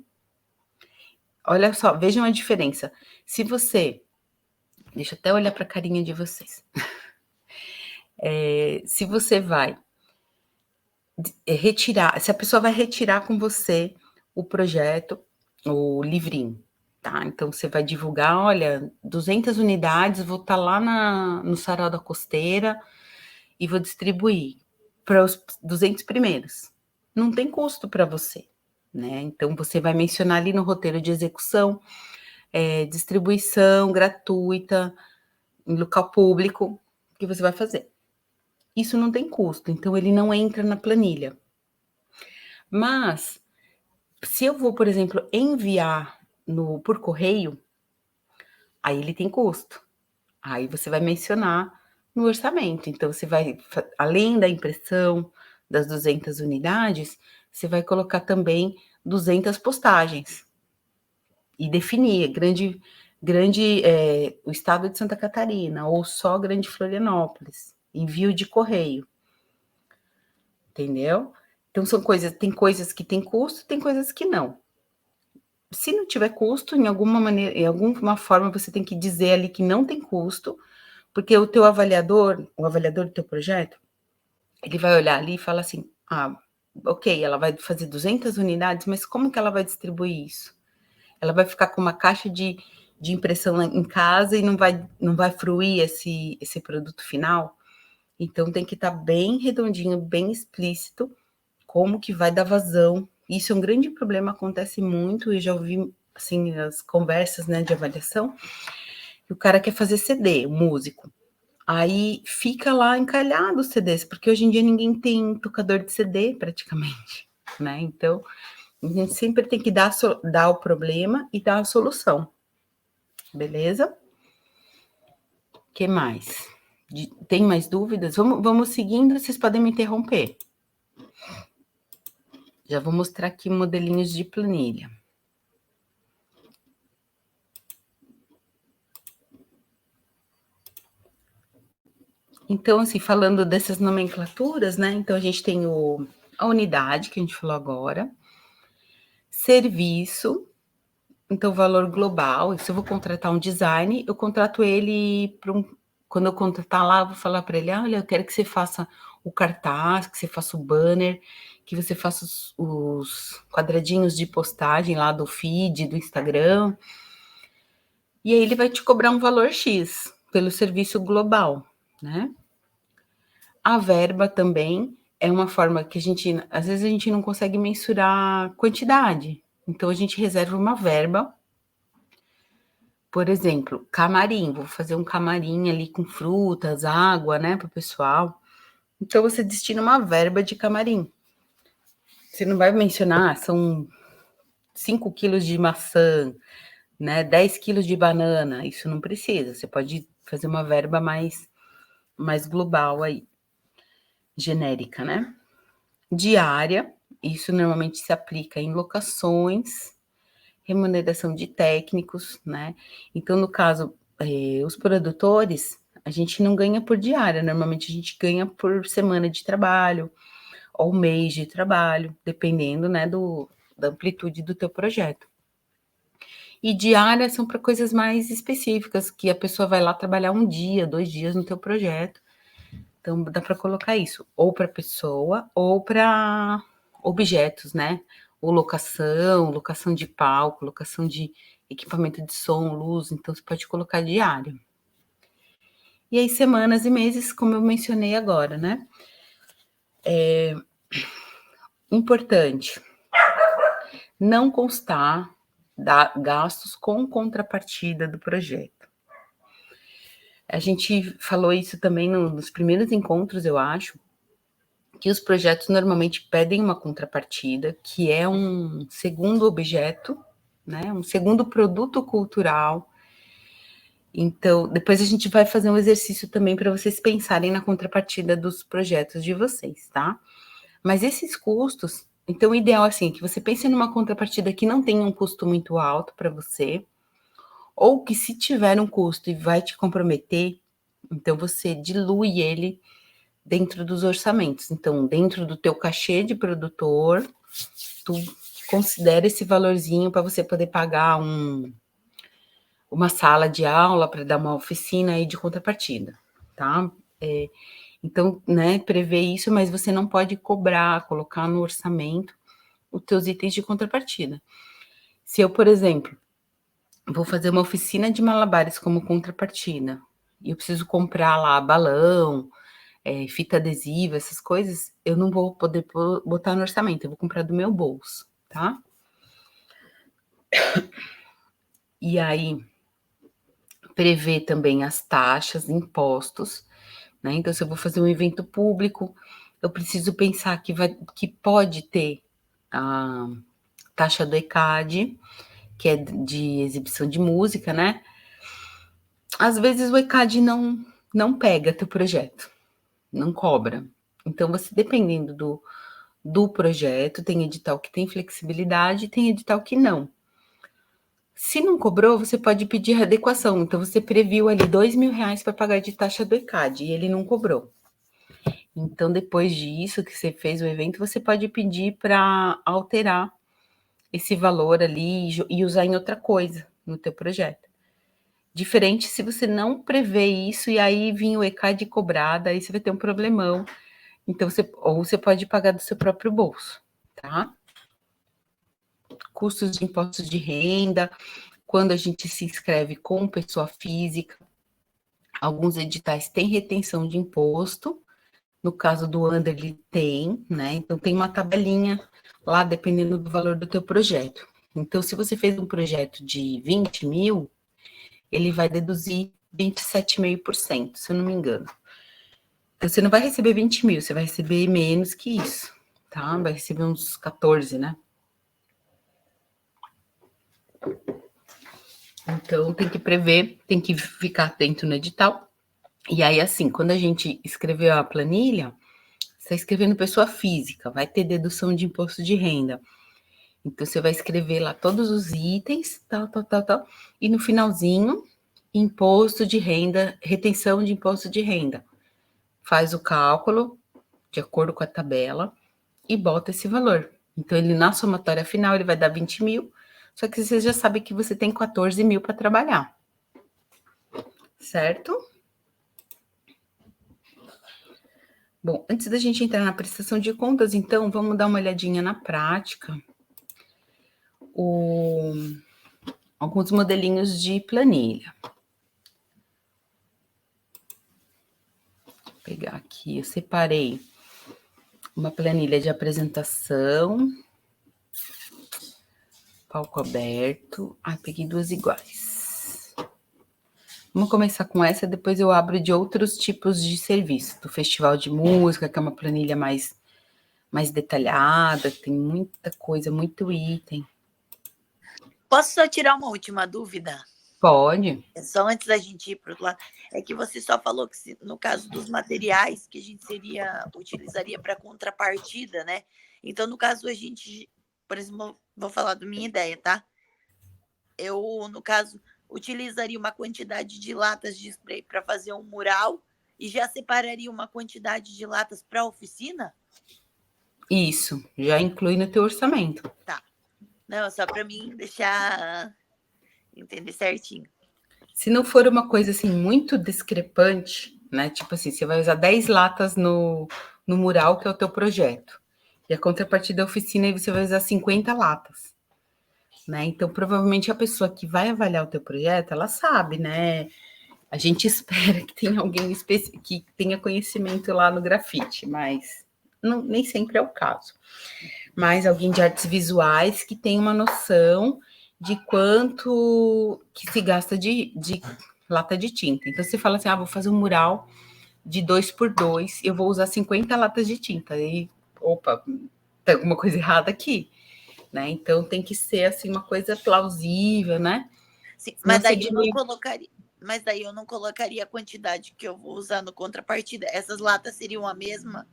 Olha só, vejam a diferença. Se você... Deixa eu até olhar para a carinha de vocês. Se você vai retirar, se a pessoa vai retirar com você o projeto, o livrinho, tá? Então, você vai divulgar, olha, 200 unidades, vou estar lá no Sarau da Costeira e vou distribuir para os 200 primeiros. Não tem custo para você, né? Então, você vai mencionar ali no roteiro de execução, distribuição gratuita, em local público, que você vai fazer. isso não tem custo, então ele não entra na planilha. Mas, se eu vou, por exemplo, enviar por correio, aí ele tem custo. Aí você vai mencionar no orçamento. Então, você vai, além da impressão das 200 unidades, você vai colocar também 200 postagens. E definir o estado de Santa Catarina, ou só Grande Florianópolis, envio de correio. Entendeu? Então, tem coisas que tem custo, tem coisas que não. Se não tiver custo, em alguma forma, você tem que dizer ali que não tem custo, porque o avaliador do teu projeto, ele vai olhar ali e fala assim, ok, ela vai fazer 200 unidades, mas como que ela vai distribuir isso? Ela vai ficar com uma caixa de impressão em casa e não vai fruir esse produto final? Então, tem que estar bem redondinho, bem explícito, como que vai dar vazão. Isso é um grande problema, acontece muito, eu já ouvi, assim, as conversas, né, de avaliação, que o cara quer fazer CD, o músico. Aí fica lá encalhado os CDs, porque hoje em dia ninguém tem tocador de CD, praticamente, né? Então, a gente sempre tem que dar o problema e dar a solução. Beleza? O que mais? Tem mais dúvidas? Vamos seguindo, vocês podem me interromper. Já vou mostrar aqui modelinhos de planilha. Então, assim, falando dessas nomenclaturas, né? Então, a gente tem a unidade, que a gente falou agora. Serviço. Então, valor global. E se eu vou contratar um design, eu contrato ele quando eu contratar lá, eu vou falar para ele, olha, eu quero que você faça o cartaz, que você faça o banner, que você faça os quadradinhos de postagem lá do feed, do Instagram. E aí ele vai te cobrar um valor X pelo serviço global, né? A verba também é uma forma que às vezes a gente não consegue mensurar quantidade. Então, a gente reserva uma verba. Por exemplo, camarim. Vou fazer um camarim ali com frutas, água, né, para o pessoal. Então, você destina uma verba de camarim. Você não vai mencionar, são 5 quilos de maçã, né, 10 quilos de banana. Isso não precisa. Você pode fazer uma verba mais global aí, genérica, né? Diária, isso normalmente se aplica em locações, remuneração de técnicos, né? Então, no caso, os produtores, a gente não ganha por diária, normalmente a gente ganha por semana de trabalho, ou mês de trabalho, dependendo, né, da amplitude do teu projeto. E diária são para coisas mais específicas, que a pessoa vai lá trabalhar 1 dia, 2 dias no teu projeto. Então, dá para colocar isso, ou para pessoa, ou para objetos, né? Ou locação de palco, locação de equipamento de som, luz, então você pode colocar diário. E aí, semanas e meses, como eu mencionei agora, né? Importante, não constar gastos com contrapartida do projeto. A gente falou isso também nos primeiros encontros, eu acho, que os projetos normalmente pedem uma contrapartida, que é um segundo objeto, né? Um segundo produto cultural. Então, depois a gente vai fazer um exercício também para vocês pensarem na contrapartida dos projetos de vocês, tá? Mas esses custos, então o ideal assim, é que você pense numa contrapartida que não tenha um custo muito alto para você, ou que se tiver um custo e vai te comprometer, então você dilui ele dentro dos orçamentos. Então, dentro do teu cachê de produtor, tu considera esse valorzinho para você poder pagar uma sala de aula, para dar uma oficina aí de contrapartida, tá? Então, né, prevê isso, mas você não pode colocar no orçamento os teus itens de contrapartida. Se eu, por exemplo, vou fazer uma oficina de malabares como contrapartida, e eu preciso comprar lá balão, fita adesiva, essas coisas, eu não vou poder botar no orçamento, eu vou comprar do meu bolso, tá? E aí, prever também as taxas, impostos, né? Então, se eu vou fazer um evento público, eu preciso pensar que pode ter a taxa do ECAD, que é de exibição de música, né? Às vezes o ECAD não pega teu projeto, não cobra. Então, você, dependendo do projeto, tem edital que tem flexibilidade, tem edital que não. Se não cobrou, você pode pedir readequação. Então, você previu ali R$ 2.000 para pagar de taxa do ECAD e ele não cobrou. Então, depois disso que você fez o evento, você pode pedir para alterar esse valor ali e usar em outra coisa no teu projeto. Diferente se você não prevê isso e aí vir o ECAD cobrado, aí você vai ter um problemão. Então, você pode pagar do seu próprio bolso, tá? Custos de impostos de renda, quando a gente se inscreve com pessoa física, alguns editais têm retenção de imposto, no caso do Anderly tem, né? Então tem uma tabelinha lá, dependendo do valor do teu projeto. Então, se você fez um projeto de 20 mil, ele vai deduzir 27,5%, se eu não me engano. Então, você não vai receber 20 mil, você vai receber menos que isso, tá? Vai receber uns 14, né? Então, tem que prever, tem que ficar atento no edital. E aí, assim, quando a gente escreveu a planilha, você está escrevendo pessoa física, vai ter dedução de imposto de renda. Então, você vai escrever lá todos os itens, tal, e no finalzinho, imposto de renda, retenção de imposto de renda. Faz o cálculo, de acordo com a tabela, e bota esse valor. Então, ele na somatória final, ele vai dar 20 mil, só que você já sabe que você tem 14 mil para trabalhar. Certo? Bom, antes da gente entrar na prestação de contas, então, vamos dar uma olhadinha na prática. Alguns modelinhos de planilha. Vou pegar aqui, eu separei uma planilha de apresentação, palco aberto. Peguei duas iguais. Vamos começar com essa, depois eu abro de outros tipos de serviço, do festival de música, que é uma planilha mais detalhada, tem muita coisa, muito item. Posso só tirar uma última dúvida? Pode. Só antes da gente ir para o outro lado. É que você só falou que, no caso dos materiais, que a gente utilizaria para contrapartida, né? Então, no caso, a gente, por exemplo, vou falar da minha ideia, tá? Eu, no caso, utilizaria uma quantidade de latas de spray para fazer um mural e já separaria uma quantidade de latas para a oficina? Isso, já inclui no teu orçamento. Tá. Não, só para mim deixar entender certinho. Se não for uma coisa assim muito discrepante, né? Tipo assim, você vai usar 10 latas no mural, que é o teu projeto. E a contrapartida da oficina, aí você vai usar 50 latas. Né? Então, provavelmente a pessoa que vai avaliar o teu projeto, ela sabe, né? A gente espera que tenha alguém que tenha conhecimento lá no grafite, mas nem sempre é o caso. Mas alguém de artes visuais que tem uma noção de quanto que se gasta de lata de tinta. Então, você fala assim, vou fazer um mural de 2x2, eu vou usar 50 latas de tinta. E, opa, tem alguma coisa errada aqui. Né? Então, tem que ser assim, uma coisa plausível, né? Sim, mas daí eu não colocaria... Mas daí eu não colocaria a quantidade que eu vou usar no contrapartida. Essas latas seriam a mesma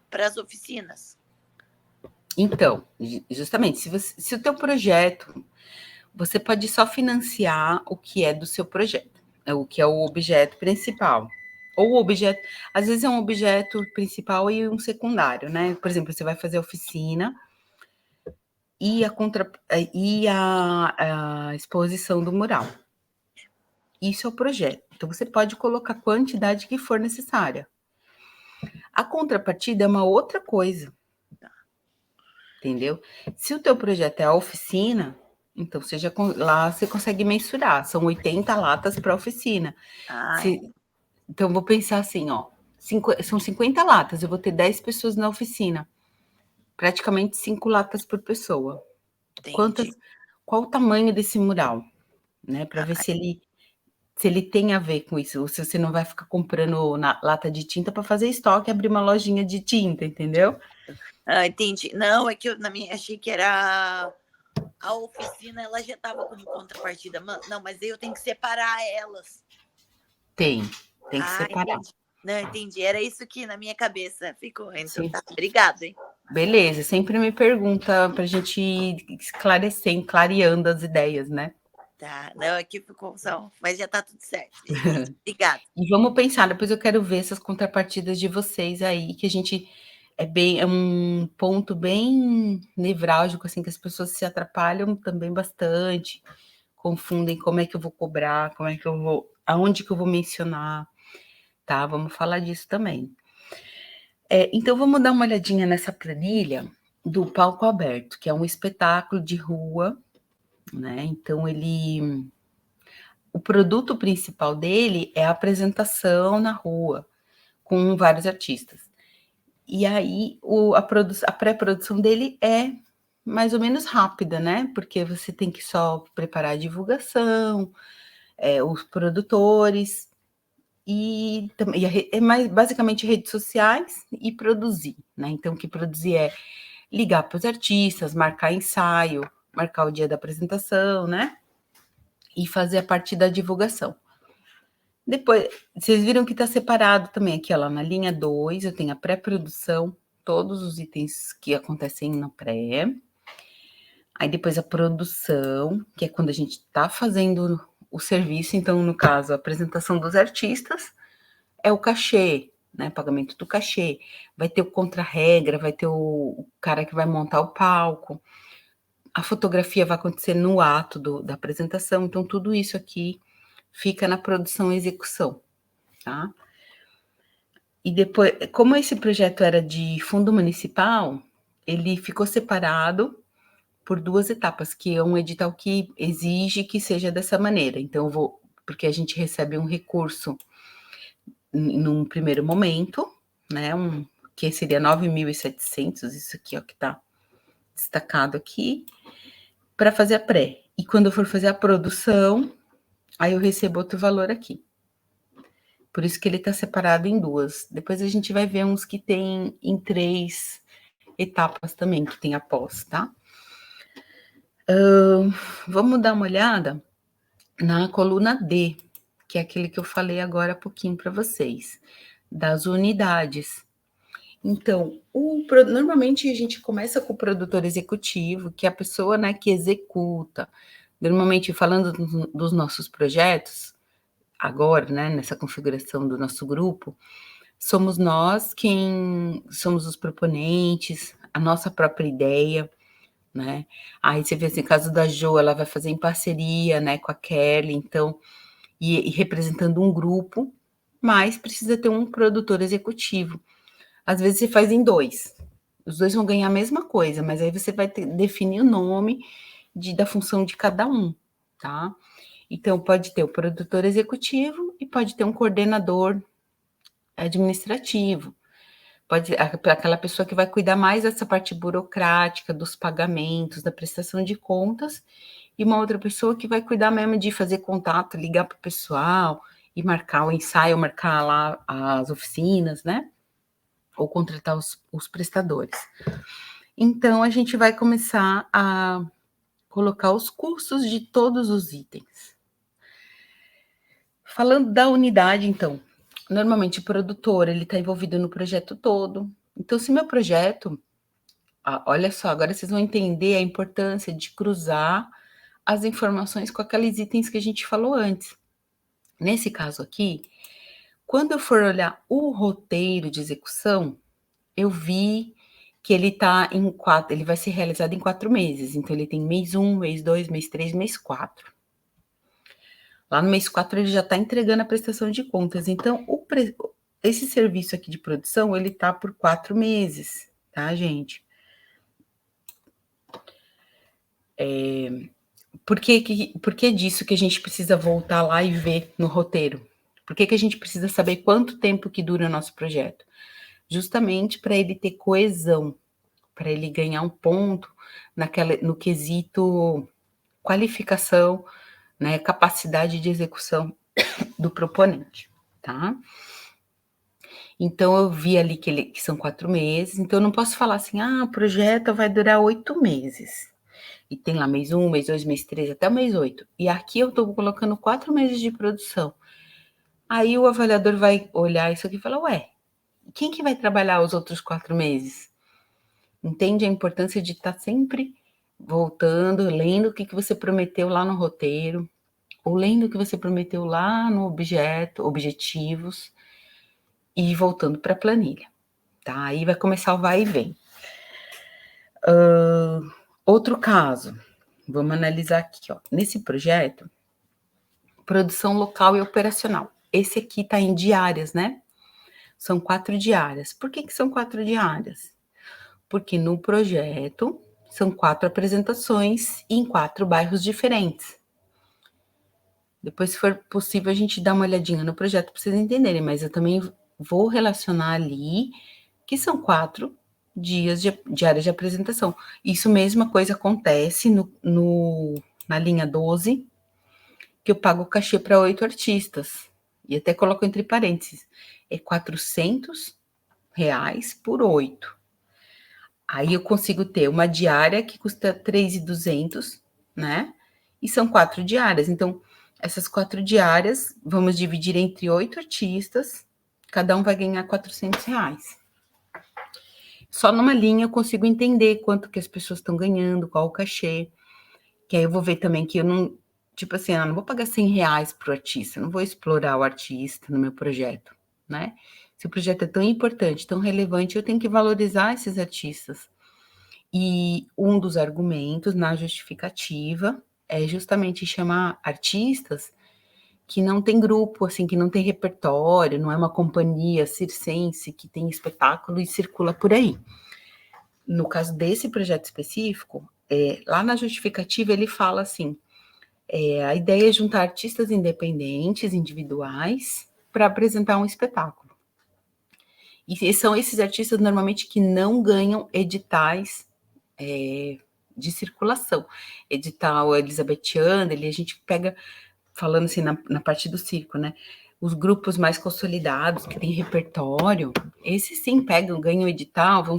para as oficinas? Então, justamente, se o teu projeto, você pode só financiar o que é do seu projeto, o que é o objeto principal. Ou o objeto, às vezes é um objeto principal e um secundário, né? Por exemplo, você vai fazer oficina e a exposição do mural. Isso é o projeto. Então, você pode colocar a quantidade que for necessária. A contrapartida é uma outra coisa. Entendeu? Se o teu projeto é a oficina, então lá você consegue mensurar. São 80 latas para oficina. Então, vou pensar assim, são 50 latas. Eu vou ter 10 pessoas na oficina. Praticamente 5 latas por pessoa. Qual o tamanho desse mural? Né? Para ver se ele se ele tem a ver com isso, ou se você não vai ficar comprando na lata de tinta para fazer estoque e abrir uma lojinha de tinta, entendeu? Ah, entendi. Não, é que eu achei que era a oficina, ela já estava como contrapartida. Não, mas eu tenho que separar elas. Tem que separar. Entendi. Não, entendi. Era isso que na minha cabeça ficou. Então, Sim. tá. Obrigada, hein? Beleza, sempre me pergunta para a gente ir esclarecendo, clareando as ideias, né? Tá, não, aqui ficou só, mas já tá tudo certo. Obrigada. E vamos pensar, depois eu quero ver essas contrapartidas de vocês aí, que a gente é um ponto bem nevrálgico, assim, que as pessoas se atrapalham também bastante, confundem como é que eu vou cobrar, como é que eu vou, aonde que eu vou mencionar, tá? Vamos falar disso também. Então vamos dar uma olhadinha nessa planilha do Palco Aberto, que é um espetáculo de rua, né? Então o produto principal dele é a apresentação na rua, com vários artistas. E aí, a pré-produção dele é mais ou menos rápida, né? Porque você tem que só preparar a divulgação, os produtores, basicamente redes sociais e produzir, né? Então, o que produzir é ligar para os artistas, marcar ensaio, marcar o dia da apresentação, né? E fazer a parte da divulgação. Depois, vocês viram que está separado também aqui, ó, lá na linha 2, eu tenho a pré-produção, todos os itens que acontecem na pré. Aí depois a produção, que é quando a gente está fazendo o serviço, então, no caso, a apresentação dos artistas, é o cachê, né? Pagamento do cachê. Vai ter o contra-regra, vai ter o cara que vai montar o palco. A fotografia vai acontecer no ato da apresentação, então tudo isso aqui fica na produção e execução, tá? E depois, como esse projeto era de fundo municipal, ele ficou separado por 2 etapas, que é um edital que exige que seja dessa maneira. Então, porque a gente recebe um recurso num primeiro momento, né? Que seria 9.700, isso aqui, ó, que tá destacado aqui, para fazer a pré. E quando eu for fazer a produção, aí eu recebo outro valor aqui. Por isso que ele está separado em 2. Depois a gente vai ver uns que tem em 3 etapas também, que tem após, tá? Vamos dar uma olhada na coluna D, que é aquele que eu falei agora há pouquinho para vocês, das unidades. Então, normalmente a gente começa com o produtor executivo, que é a pessoa, né, que executa. Normalmente, falando dos nossos projetos, agora, né, nessa configuração do nosso grupo, somos nós quem somos os proponentes, a nossa própria ideia, né? Aí você vê assim, no caso da Jo, ela vai fazer em parceria, né, com a Kelly, então, e representando um grupo, mas precisa ter um produtor executivo. Às vezes você faz em 2, os 2 vão ganhar a mesma coisa, mas aí você vai definir o nome da função de cada um, tá? Então, pode ter o produtor executivo e pode ter um coordenador administrativo. Pode ser aquela pessoa que vai cuidar mais dessa parte burocrática, dos pagamentos, da prestação de contas, e uma outra pessoa que vai cuidar mesmo de fazer contato, ligar para o pessoal e marcar o ensaio, marcar lá as oficinas, né? Ou contratar os prestadores. Então, a gente vai começar a colocar os custos de todos os itens. Falando da unidade, então, normalmente o produtor, ele está envolvido no projeto todo. Então, se meu projeto, olha só, agora vocês vão entender a importância de cruzar as informações com aqueles itens que a gente falou antes. Nesse caso aqui, quando eu for olhar o roteiro de execução, eu vi que ele ele vai ser realizado em 4 meses. Então, ele tem mês 1, mês 2, mês 3, mês 4. Lá no mês 4, ele já está entregando a prestação de contas. Então, esse serviço aqui de produção, ele está por 4 meses, tá, gente? Por que disso que a gente precisa voltar lá e ver no roteiro? Por que a gente precisa saber quanto tempo que dura o nosso projeto? Justamente para ele ter coesão, para ele ganhar um ponto no quesito qualificação, né, capacidade de execução do proponente, tá? Então, eu vi ali que são 4 meses, então eu não posso falar assim, o projeto vai durar 8 meses. E tem lá mês 1, mês 2, mês 3, até o mês 8. E aqui eu estou colocando 4 meses de produção. Aí o avaliador vai olhar isso aqui e falar, ué, quem que vai trabalhar os outros 4 meses? Entende a importância de estar sempre voltando, lendo o que você prometeu lá no roteiro, ou lendo o que você prometeu lá no objetivos, e voltando para a planilha, tá? Aí vai começar o vai e vem. Outro caso, vamos analisar aqui, ó. Nesse projeto, produção local e operacional. Esse aqui está em diárias, né? São 4 diárias. Por que são 4 diárias? Porque no projeto são 4 apresentações em 4 bairros diferentes. Depois, se for possível, a gente dá uma olhadinha no projeto para vocês entenderem, mas eu também vou relacionar ali que são 4 dias de área de apresentação. Isso mesma coisa acontece na linha 12, que eu pago o cachê para 8 artistas. E até coloco entre parênteses, é R$400 por 8. Aí eu consigo ter uma diária que custa R$3.200, né? E são 4 diárias. Então, essas 4 diárias, vamos dividir entre 8 artistas, cada um vai ganhar R$400. Só numa linha eu consigo entender quanto que as pessoas estão ganhando, qual o cachê. Que aí eu vou ver também que eu não, tipo assim, eu não vou pagar R$100 pro artista, eu não vou explorar o artista no meu projeto, né? Se o projeto é tão importante, tão relevante, eu tenho que valorizar esses artistas. E um dos argumentos na justificativa é justamente chamar artistas que não tem grupo, assim, que não tem repertório, não é uma companhia circense que tem espetáculo e circula por aí. No caso desse projeto específico, lá na justificativa ele fala assim, a ideia é juntar artistas independentes, individuais, para apresentar um espetáculo. E são esses artistas normalmente que não ganham editais de circulação. Edital Elizabeth Anderle, a gente pega, falando assim na parte do circo, né? Os grupos mais consolidados, que têm repertório, esses sim pegam, ganham edital, vão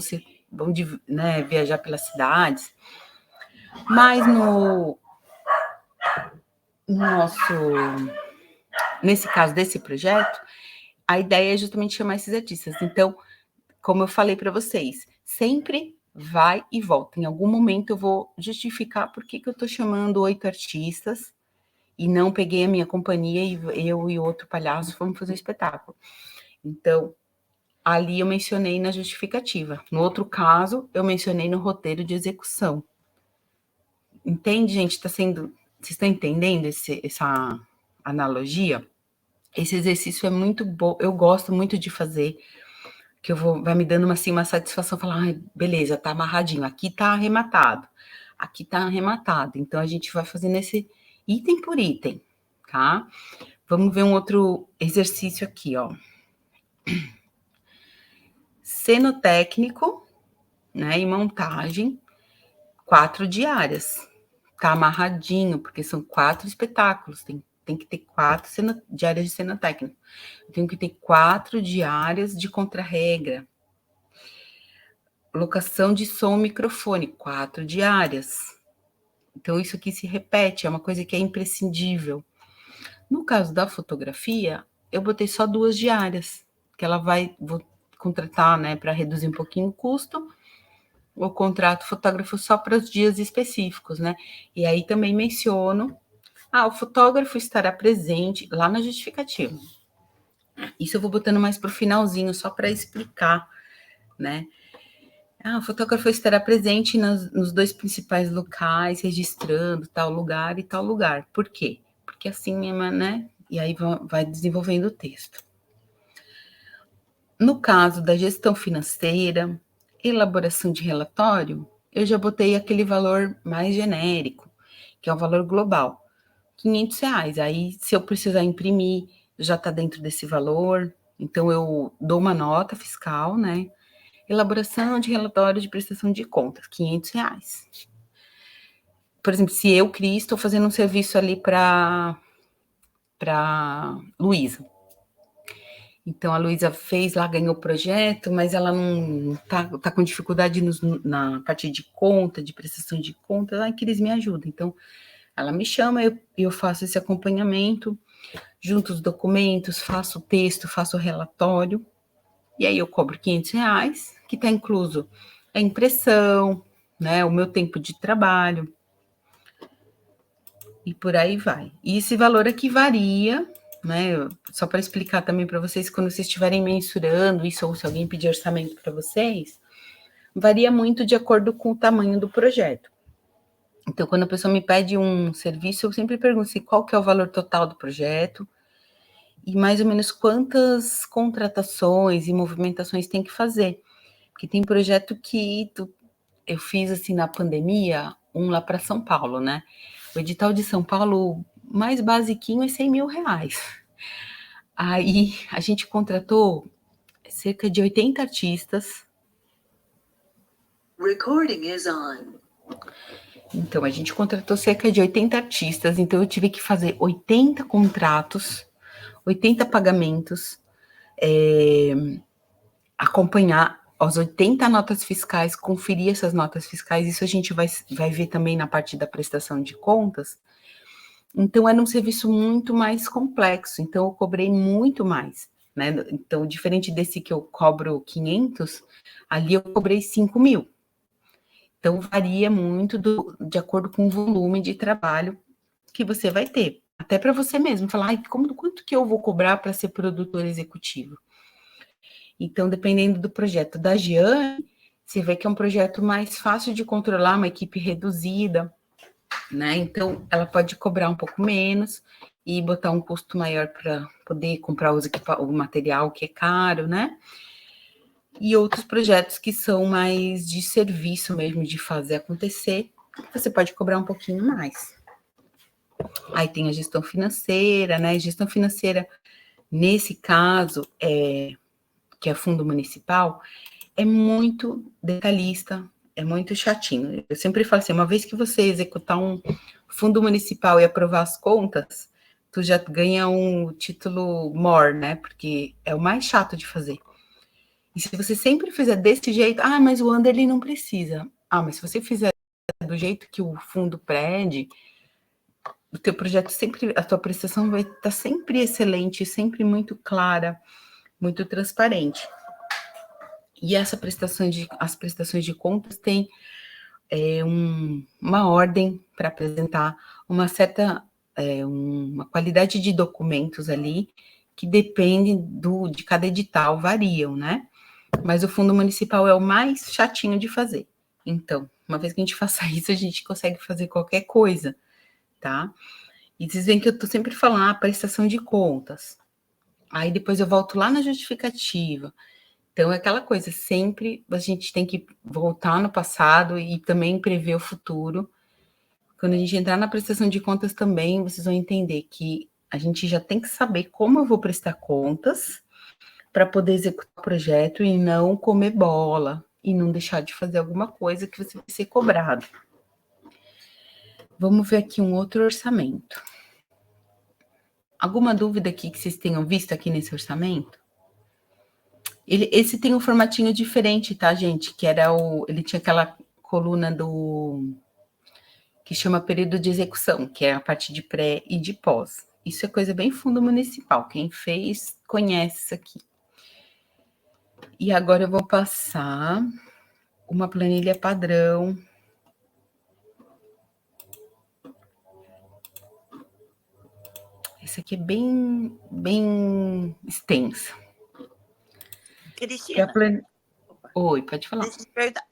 né, viajar pelas cidades. Mas nesse caso desse projeto, a ideia é justamente chamar esses artistas. Então, como eu falei para vocês, sempre vai e volta. Em algum momento eu vou justificar por que eu estou chamando 8 artistas e não peguei a minha companhia e eu e outro palhaço fomos fazer um espetáculo. Então, ali eu mencionei na justificativa. No outro caso, eu mencionei no roteiro de execução. Entende, gente? Vocês estão entendendo essa analogia? Esse exercício é muito bom, eu gosto muito de fazer, que vai me dando uma satisfação, falar, beleza, tá amarradinho, aqui tá arrematado, então a gente vai fazendo esse item por item, tá? Vamos ver um outro exercício aqui, ó. Cenotécnico, né, e montagem, 4 diárias, tá amarradinho, porque são 4 espetáculos, tem que ter 4 diárias de cenotécnico. Eu tenho que ter 4 diárias de contra-regra. Locação de som e microfone, 4 diárias. Então, isso aqui se repete, é uma coisa que é imprescindível. No caso da fotografia, eu botei só 2 diárias, que vou contratar, né, para reduzir um pouquinho o custo, o contrato fotógrafo só para os dias específicos, né? E aí também menciono, o fotógrafo estará presente lá na justificativa. Isso eu vou botando mais para o finalzinho, só para explicar, né? O fotógrafo estará presente nos 2 principais locais, registrando tal lugar e tal lugar. Por quê? Porque assim, né? E aí vai desenvolvendo o texto. No caso da gestão financeira, elaboração de relatório, eu já botei aquele valor mais genérico, que é o valor global, R$500. Aí, se eu precisar imprimir, já está dentro desse valor. Então, eu dou uma nota fiscal, né? Elaboração de relatório de prestação de contas, para Luísa. Então, a Luísa fez lá, ganhou o projeto, mas ela não tá com dificuldade na parte de conta, de prestação de conta, lá que eles me ajudam. Então, ela me chama, eu faço esse acompanhamento, junto os documentos, faço o texto, faço o relatório, e aí eu cobro R$500, que está incluso a impressão, né, o meu tempo de trabalho, e por aí vai. E esse valor aqui varia, né, só para explicar também para vocês, quando vocês estiverem mensurando isso, ou se alguém pedir orçamento para vocês, varia muito de acordo com o tamanho do projeto. Então, quando a pessoa me pede um serviço, eu sempre pergunto assim, qual que é o valor total do projeto e mais ou menos quantas contratações e movimentações tem que fazer. Porque tem projeto que eu fiz assim na pandemia, um lá para São Paulo, né? O edital de São Paulo, mais basiquinho, é R$100 mil. Aí a gente contratou cerca de 80 artistas. Recording is on. Então, a gente contratou cerca de 80 artistas, então eu tive que fazer 80 contratos, 80 pagamentos, acompanhar as 80 notas fiscais, conferir essas notas fiscais, isso a gente vai ver também na parte da prestação de contas. Então, era um serviço muito mais complexo, então eu cobrei muito mais, né? Então, diferente desse que eu cobro 500, ali eu cobrei 5 mil. Então, varia muito de acordo com o volume de trabalho que você vai ter. Até para você mesmo, falar, quanto que eu vou cobrar para ser produtor executivo? Então, dependendo do projeto da Giane, você vê que é um projeto mais fácil de controlar, uma equipe reduzida, né? Então, ela pode cobrar um pouco menos e botar um custo maior para poder comprar o material que é caro, né? E outros projetos que são mais de serviço mesmo, de fazer acontecer, você pode cobrar um pouquinho mais. Aí tem a gestão financeira, né? Gestão financeira, nesse caso, que é fundo municipal, é muito detalhista, é muito chatinho. Eu sempre falo assim, uma vez que você executar um fundo municipal e aprovar as contas, tu já ganha um título MOR, né? Porque é o mais chato de fazer. E se você sempre fizer desse jeito, mas o Anderley não precisa. Mas se você fizer do jeito que o fundo pede, o teu projeto sempre, a tua prestação vai estar sempre excelente, sempre muito clara, muito transparente. E as prestações de contas têm uma ordem para apresentar, uma certa, uma qualidade de documentos ali, que depende de cada edital, variam, né? Mas o fundo municipal é o mais chatinho de fazer. Então, uma vez que a gente faça isso, a gente consegue fazer qualquer coisa, tá? E vocês veem que eu tô sempre falando, prestação de contas. Aí depois eu volto lá na justificativa. Então, é aquela coisa, sempre a gente tem que voltar no passado e também prever o futuro. Quando a gente entrar na prestação de contas também, vocês vão entender que a gente já tem que saber como eu vou prestar contas para poder executar o projeto e não comer bola e não deixar de fazer alguma coisa que você vai ser cobrado. Vamos ver aqui um outro orçamento. Alguma dúvida aqui que vocês tenham visto aqui nesse orçamento? Esse tem um formatinho diferente, tá, gente? Que era ele tinha aquela coluna que chama período de execução, que é a parte de pré e de pós. Isso é coisa bem fundo municipal. Quem fez, conhece isso aqui. E agora eu vou passar uma planilha padrão. Essa aqui é bem extensa. Cristina. Oi, pode falar. Deixa eu te perguntar.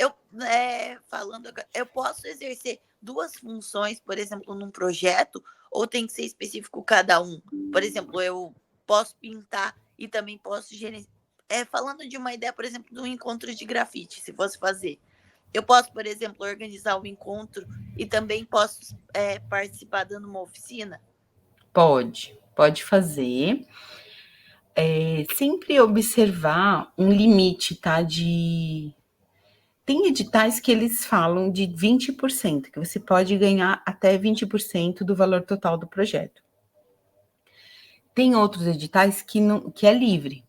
Falando agora, eu posso exercer 2 funções, por exemplo, num projeto, ou tem que ser específico cada um? Por exemplo, eu posso pintar e também posso gerenciar. Falando de uma ideia, por exemplo, de um encontro de grafite, se fosse fazer. Eu posso, por exemplo, organizar um encontro e também posso participar dando uma oficina? Pode fazer. Sempre observar um limite, tá? Tem editais que eles falam de 20%, que você pode ganhar até 20% do valor total do projeto. Tem outros editais que não, que é livre.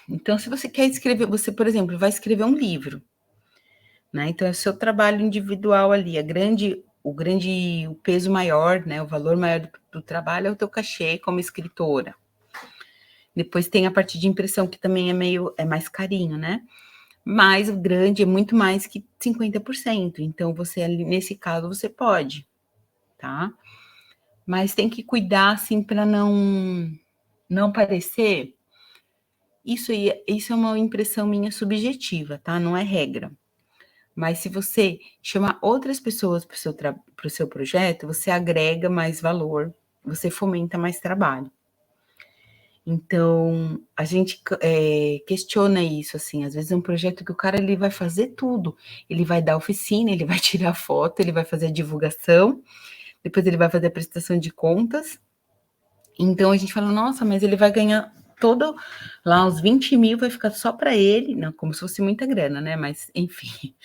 Então, se você quer escrever, você, por exemplo, vai escrever um livro, né? Então, é o seu trabalho individual ali, o peso maior, né? O valor maior do trabalho é o teu cachê como escritora. Depois tem a parte de impressão, que também é mais carinho, né? Mas o grande é muito mais que 50%. Então, você ali, nesse caso, você pode, tá? Mas tem que cuidar, assim, para não parecer. Isso é uma impressão minha subjetiva, tá? Não é regra. Mas se você chamar outras pessoas para o seu projeto, você agrega mais valor, você fomenta mais trabalho. Então, a gente questiona isso, assim, às vezes é um projeto que o cara ele vai fazer tudo, ele vai dar oficina, ele vai tirar foto, ele vai fazer a divulgação, depois ele vai fazer a prestação de contas, então a gente fala, nossa, mas ele vai ganhar todo, lá uns 20 mil vai ficar só para ele, não, como se fosse muita grana, né, mas enfim,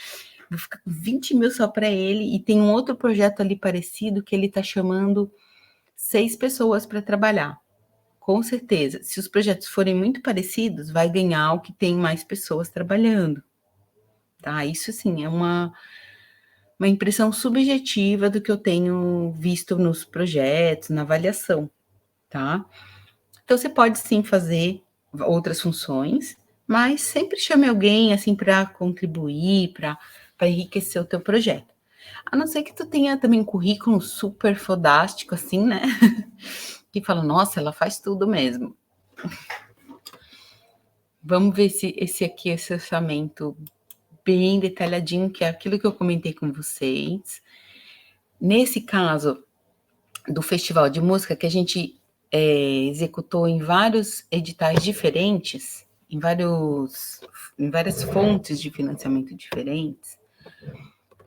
vai ficar 20 mil só para ele, e tem um outro projeto ali parecido que ele tá chamando 6 pessoas para trabalhar. Com certeza, se os projetos forem muito parecidos, vai ganhar o que tem mais pessoas trabalhando, tá? Isso, sim, é uma impressão subjetiva do que eu tenho visto nos projetos, na avaliação, tá? Então, você pode, sim, fazer outras funções, mas sempre chame alguém, assim, para contribuir, para enriquecer o teu projeto. A não ser que tu tenha também um currículo super fodástico, assim, né? Que fala, nossa, ela faz tudo mesmo. Vamos ver se esse orçamento bem detalhadinho, que é aquilo que eu comentei com vocês. Nesse caso do Festival de Música, que a gente executou em vários editais diferentes, em várias fontes de financiamento diferentes,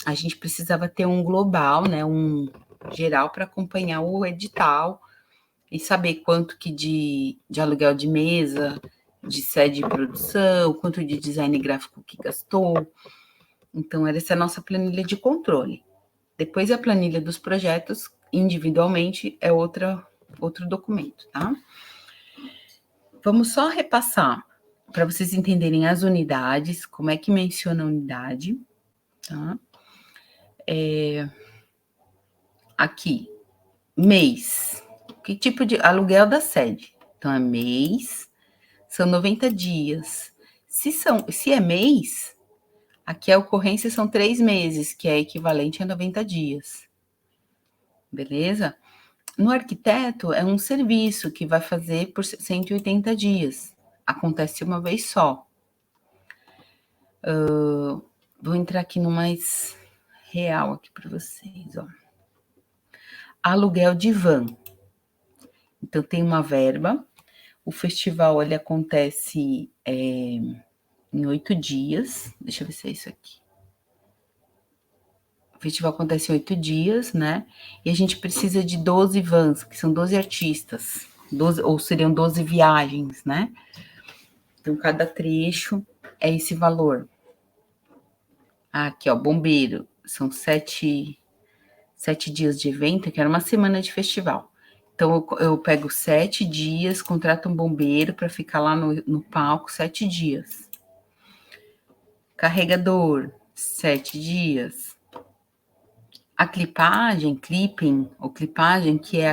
a gente precisava ter um global, né, um geral para acompanhar o edital e saber quanto que de aluguel de mesa, de sede de produção, quanto de design gráfico que gastou. Então, essa é a nossa planilha de controle. Depois, a planilha dos projetos, individualmente, é outro documento, tá? Vamos só repassar, para vocês entenderem as unidades, como é que menciona a unidade, tá? Aqui, mês. Que tipo de aluguel da sede? Então, é mês, são 90 dias. Se é mês, aqui a ocorrência são 3 meses, que é equivalente a 90 dias. Beleza? No arquiteto, é um serviço que vai fazer por 180 dias. Acontece uma vez só. Vou entrar aqui no mais real aqui para vocês, ó. Aluguel de van. Então, tem uma verba. O festival, ele acontece em 8 dias. Deixa eu ver se é isso aqui. O festival acontece em 8 dias, né? E a gente precisa de 12 vans, que são 12 artistas. 12, ou seriam 12 viagens, né? Então, cada trecho é esse valor. Aqui, ó, bombeiro. São 7 dias de evento, que era uma semana de festival. Então, eu pego 7 dias, contrato um bombeiro para ficar lá no palco 7 dias. Carregador, 7 dias. A clipping, que é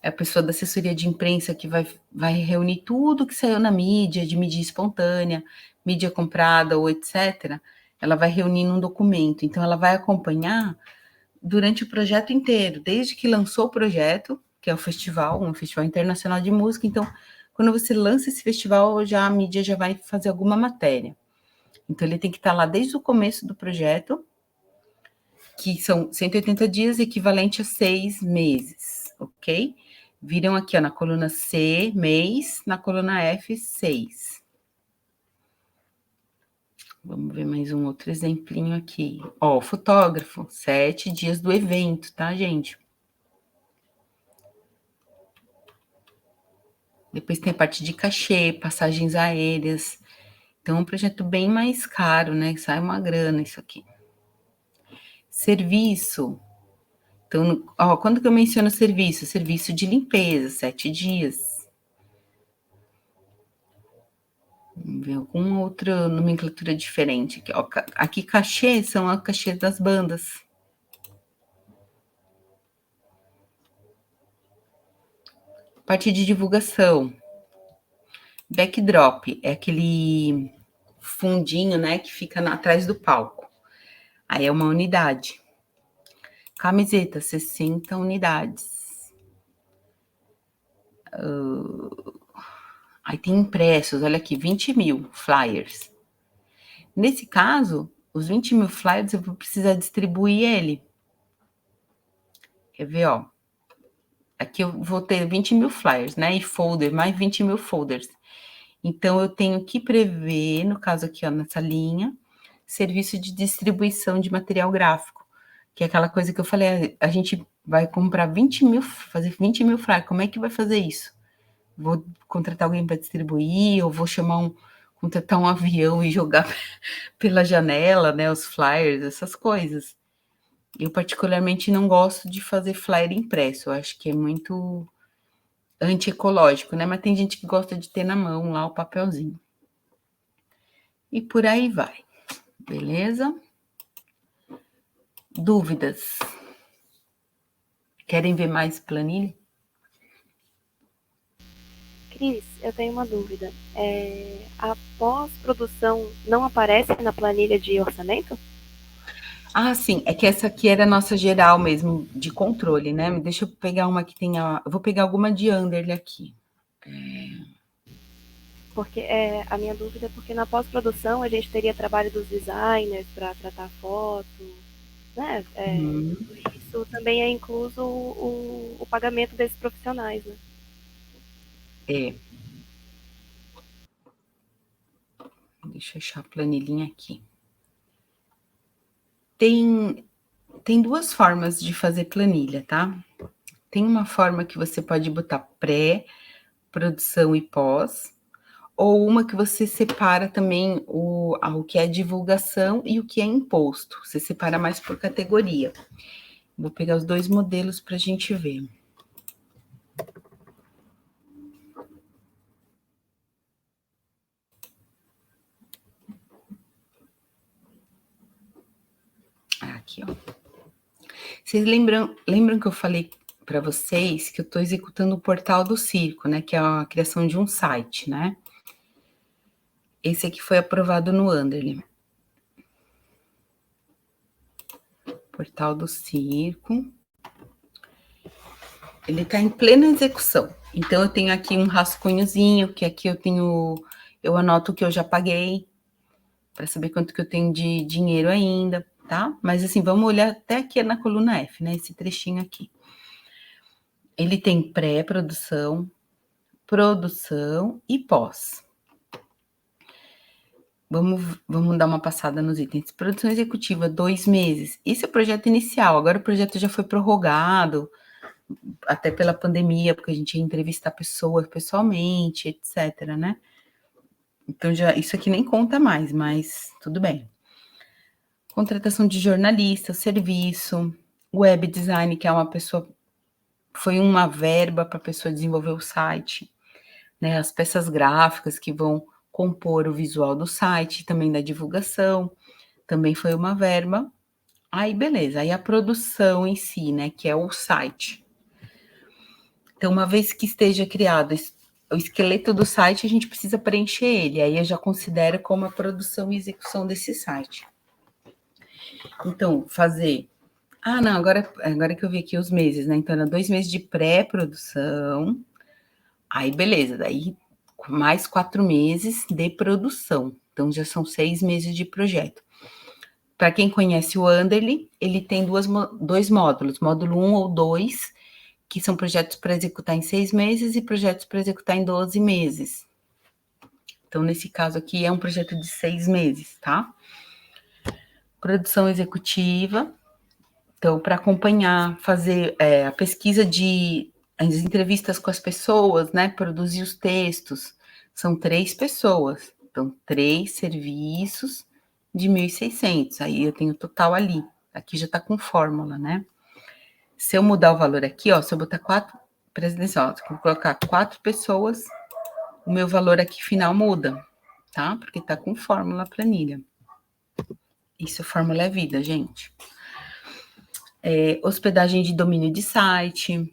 a pessoa da assessoria de imprensa que vai reunir tudo que saiu na mídia, de mídia espontânea, mídia comprada ou etc., ela vai reunir num documento. Então, ela vai acompanhar durante o projeto inteiro, desde que lançou o projeto, que é o festival, um festival internacional de música. Então, quando você lança esse festival, a mídia já vai fazer alguma matéria. Então, ele tem que estar lá desde o começo do projeto, que são 180 dias, equivalente a 6 meses, ok? Viram aqui, ó, na coluna C, mês, na coluna F, 6. Vamos ver mais um outro exemplinho aqui. Ó, fotógrafo, 7 dias do evento, tá, gente? Depois tem a parte de cachê, passagens aéreas. Então, é um projeto bem mais caro, né? Sai uma grana isso aqui. Serviço, Então, ó, quando que eu menciono serviço? Serviço de limpeza, 7 dias. Vamos ver alguma outra nomenclatura diferente aqui, ó. Aqui, cachê são a cachê das bandas. Parte de divulgação. Backdrop é aquele fundinho, né, que fica atrás do palco. Aí é uma unidade. Camiseta, 60 unidades. Aí tem impressos, olha aqui, 20 mil flyers. Nesse caso, os 20 mil flyers eu vou precisar distribuir ele. Quer ver, ó? Aqui eu vou ter 20 mil flyers, né? E folder, mais 20 mil folders. Então, eu tenho que prever, no caso aqui, ó, nessa linha, serviço de distribuição de material gráfico, que é aquela coisa que eu falei, a gente vai comprar 20 mil, fazer 20 mil flyers, como é que vai fazer isso? Vou contratar alguém para distribuir, ou vou contratar um avião e jogar pela janela, né, os flyers, essas coisas. Eu particularmente não gosto de fazer flyer impresso, eu acho que é muito antiecológico, né? Mas tem gente que gosta de ter na mão lá o papelzinho. E por aí vai. Beleza? Dúvidas? Querem ver mais planilha? Cris, eu tenho uma dúvida. A pós-produção não aparece na planilha de orçamento? Ah, sim, é que essa aqui era a nossa geral mesmo, de controle, né? Deixa eu pegar uma que tenha... Eu vou pegar alguma de Underly aqui. Porque a minha dúvida é porque na pós-produção a gente teria trabalho dos designers para tratar a foto, né? Tudo isso também é incluso o pagamento desses profissionais, né? É. Deixa eu achar a planilhinha aqui. Tem duas formas de fazer planilha, tá? Tem uma forma que você pode botar pré, produção e pós, ou uma que você separa também o que é divulgação e o que é imposto. Você separa mais por categoria. Vou pegar os dois modelos para a gente ver. Aqui, ó. Vocês lembram que eu falei para vocês que eu estou executando o portal do circo, né? Que é a criação de um site, né? Esse aqui foi aprovado no Underly. Portal do circo. Ele está em plena execução. Então, eu tenho aqui um rascunhozinho, que aqui eu anoto o que eu já paguei, para saber quanto que eu tenho de dinheiro ainda, tá? Mas assim, vamos olhar até aqui na coluna F, né? Esse trechinho aqui. Ele tem pré-produção, produção e pós. Vamos dar uma passada nos itens. Produção executiva, 2 meses. Esse é o projeto inicial. Agora o projeto já foi prorrogado, até pela pandemia, porque a gente ia entrevistar pessoas pessoalmente, etc, né? Então, isso aqui nem conta mais, mas tudo bem. Contratação de jornalista, serviço, web design, que é foi uma verba para a pessoa desenvolver o site, né? As peças gráficas que vão compor o visual do site, também da divulgação, também foi uma verba. Aí, beleza, aí a produção em si, né, que é o site. Então, uma vez que esteja criado o esqueleto do site, a gente precisa preencher ele, aí eu já considero como a produção e execução desse site. Então, fazer... Ah, não, agora que eu vi aqui os meses, né, então, era 2 meses de pré-produção, aí, beleza, daí mais 4 meses de produção, então já são 6 meses de projeto. Para quem conhece o Underly, ele tem dois módulos, módulo 1 ou 2, que são projetos para executar em 6 meses e projetos para executar em 12 meses. Então, nesse caso aqui, é um projeto de 6 meses, tá? Produção executiva. Então, para acompanhar, fazer a pesquisa as entrevistas com as pessoas, né? Produzir os textos. São 3 pessoas. Então, 3 serviços de 1.600. Aí eu tenho o total ali. Aqui já está com fórmula, né? Se eu mudar o valor aqui, ó, se eu botar 4, presta atenção, ó, se eu colocar 4 pessoas, o meu valor aqui final muda, tá? Porque tá com fórmula planilha. Isso, fórmula é vida, gente. Hospedagem de domínio de site,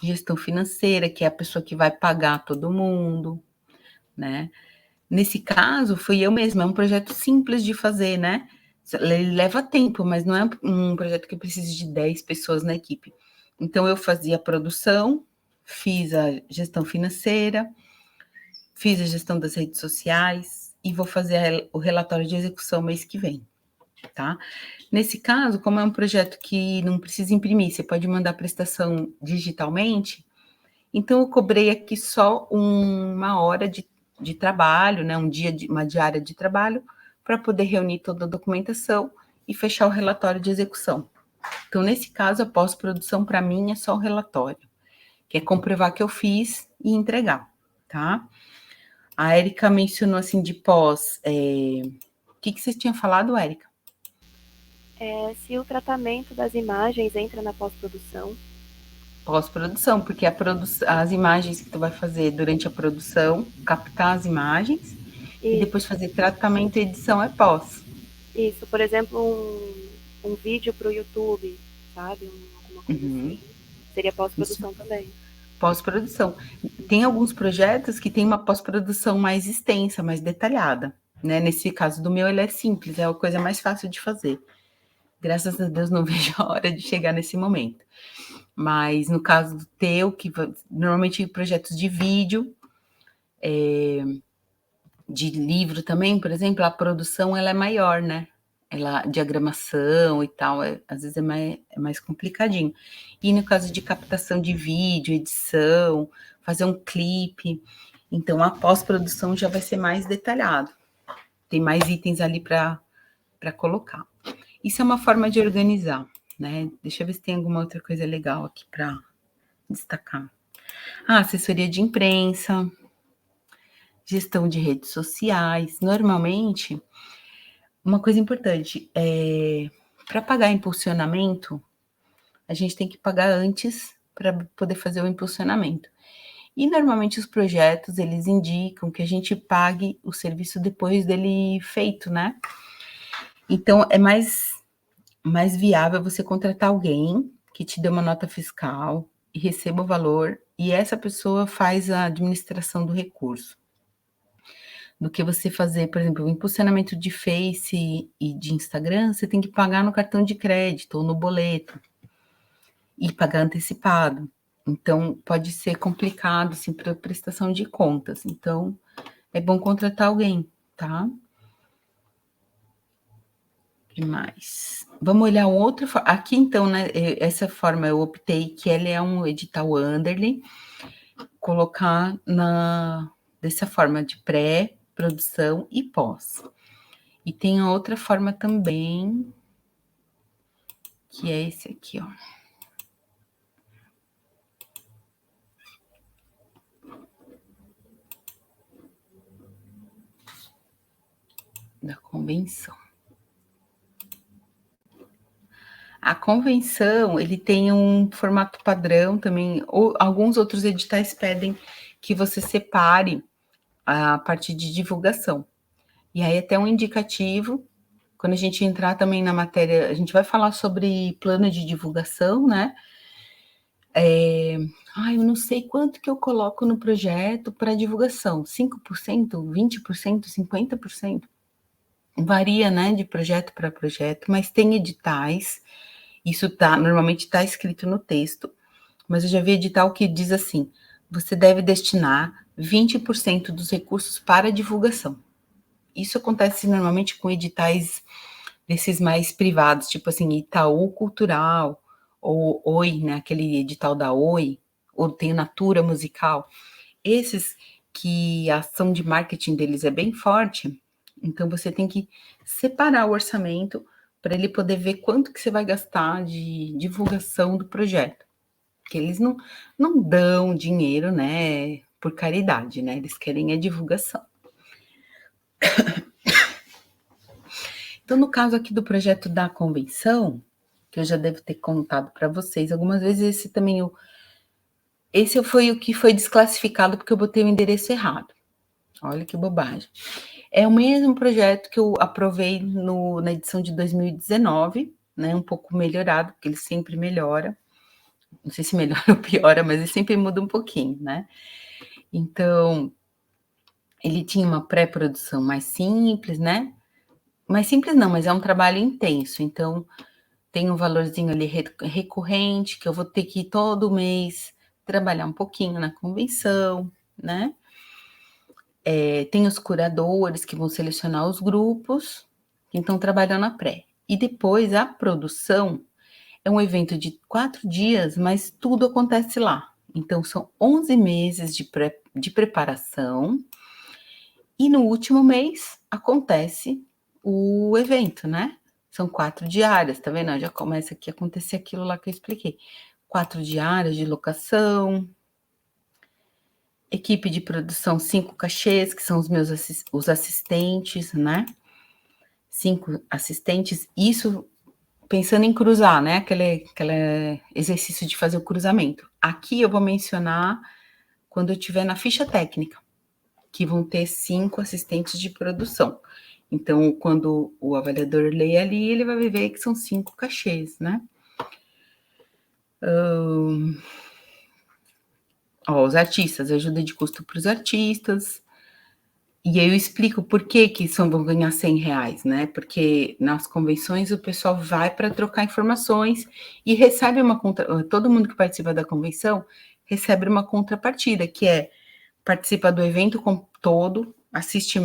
gestão financeira, que é a pessoa que vai pagar todo mundo, né? Nesse caso, fui eu mesma, é um projeto simples de fazer, né? Ele leva tempo, mas não é um projeto que precise de 10 pessoas na equipe. Então, eu fazia a produção, fiz a gestão financeira, fiz a gestão das redes sociais e vou fazer o relatório de execução mês que vem, tá? Nesse caso, como é um projeto que não precisa imprimir, você pode mandar a prestação digitalmente, então eu cobrei aqui só uma hora de trabalho, né, uma diária de trabalho, para poder reunir toda a documentação e fechar o relatório de execução. Então, nesse caso, a pós-produção, para mim, é só o relatório, que é comprovar que eu fiz e entregar, tá? A Érica mencionou, assim, de pós, o que vocês tinham falado, Érica? Se o tratamento das imagens entra na pós-produção. Pós-produção, porque as imagens que tu vai fazer durante a produção, captar as imagens e depois fazer tratamento e edição é pós. Isso, por exemplo, um vídeo para o YouTube, sabe? Alguma coisa assim. Seria pós-produção também. Pós-produção. Tem alguns projetos que tem uma pós-produção mais extensa, mais detalhada, né? Nesse caso do meu, ele é simples, é a coisa mais fácil de fazer. Graças a Deus não vejo a hora de chegar nesse momento. Mas no caso do teu, que normalmente projetos de vídeo, de livro também, por exemplo, a produção ela é maior, né? Ela, diagramação e tal, às vezes é mais complicadinho. E no caso de captação de vídeo, edição, fazer um clipe, então a pós-produção já vai ser mais detalhado. Tem mais itens ali para colocar. Isso é uma forma de organizar, né? Deixa eu ver se tem alguma outra coisa legal aqui para destacar. Assessoria de imprensa, gestão de redes sociais. Normalmente, uma coisa importante, para pagar impulsionamento, a gente tem que pagar antes para poder fazer o impulsionamento. E normalmente os projetos, eles indicam que a gente pague o serviço depois dele feito, né? Então, é mais viável você contratar alguém que te dê uma nota fiscal e receba o valor, e essa pessoa faz a administração do recurso. Do que você fazer, por exemplo, o impulsionamento de Face e de Instagram, você tem que pagar no cartão de crédito ou no boleto e pagar antecipado. Então, pode ser complicado, assim, para prestação de contas. Então, é bom contratar alguém, tá? O que mais? Vamos olhar outro. Aqui, então, né, essa forma eu optei que ele é um edital Underly, colocar dessa forma de pré-produção e pós. E tem outra forma também, que é esse aqui, ó. Da convenção. A convenção, ele tem um formato padrão também, ou alguns outros editais pedem que você separe a parte de divulgação. E aí até um indicativo, quando a gente entrar também na matéria, a gente vai falar sobre plano de divulgação, né? Eu não sei quanto que eu coloco no projeto para divulgação, 5%, 20%, 50%? Varia, né, de projeto para projeto, mas tem editais, isso normalmente está escrito no texto, mas eu já vi edital que diz assim, você deve destinar 20% dos recursos para divulgação. Isso acontece normalmente com editais desses mais privados, tipo assim, Itaú Cultural, ou Oi, né, aquele edital da Oi, ou tem o Natura Musical. Esses que a ação de marketing deles é bem forte, então você tem que separar o orçamento para ele poder ver quanto que você vai gastar de divulgação do projeto. Porque eles não dão dinheiro, né, por caridade, né? Eles querem a divulgação. Então, no caso aqui do projeto da convenção, que eu já devo ter contado para vocês algumas vezes. Esse também, esse foi o que foi desclassificado porque eu botei o endereço errado. Olha que bobagem. É o mesmo projeto que eu aprovei na edição de 2019, né? Um pouco melhorado, porque ele sempre melhora. Não sei se melhora ou piora, mas ele sempre muda um pouquinho, né? Então, ele tinha uma pré-produção mais simples, né? Mais simples não, mas é um trabalho intenso. Então, tem um valorzinho ali recorrente, que eu vou ter que ir todo mês trabalhar um pouquinho na convenção, né? Tem os curadores que vão selecionar os grupos que estão trabalhando na pré. E depois a produção é um evento de 4 dias, mas tudo acontece lá. Então, são 11 meses de preparação. E no último mês acontece o evento, né? São 4 diárias, tá vendo? Já começa aqui a acontecer aquilo lá que eu expliquei. 4 diárias de locação, equipe de produção, 5 cachês, que são os assistentes, né? 5 assistentes, isso pensando em cruzar, né? Aquele exercício de fazer o cruzamento. Aqui eu vou mencionar quando eu estiver na ficha técnica, que vão ter 5 assistentes de produção. Então, quando o avaliador lê ali, ele vai ver que são 5 cachês, né? Os artistas, ajuda de custo para os artistas. E aí eu explico por que vão ganhar R$100, né? Porque nas convenções o pessoal vai para trocar informações e recebe todo mundo que participa da convenção recebe uma contrapartida, que é participa do evento todo, assiste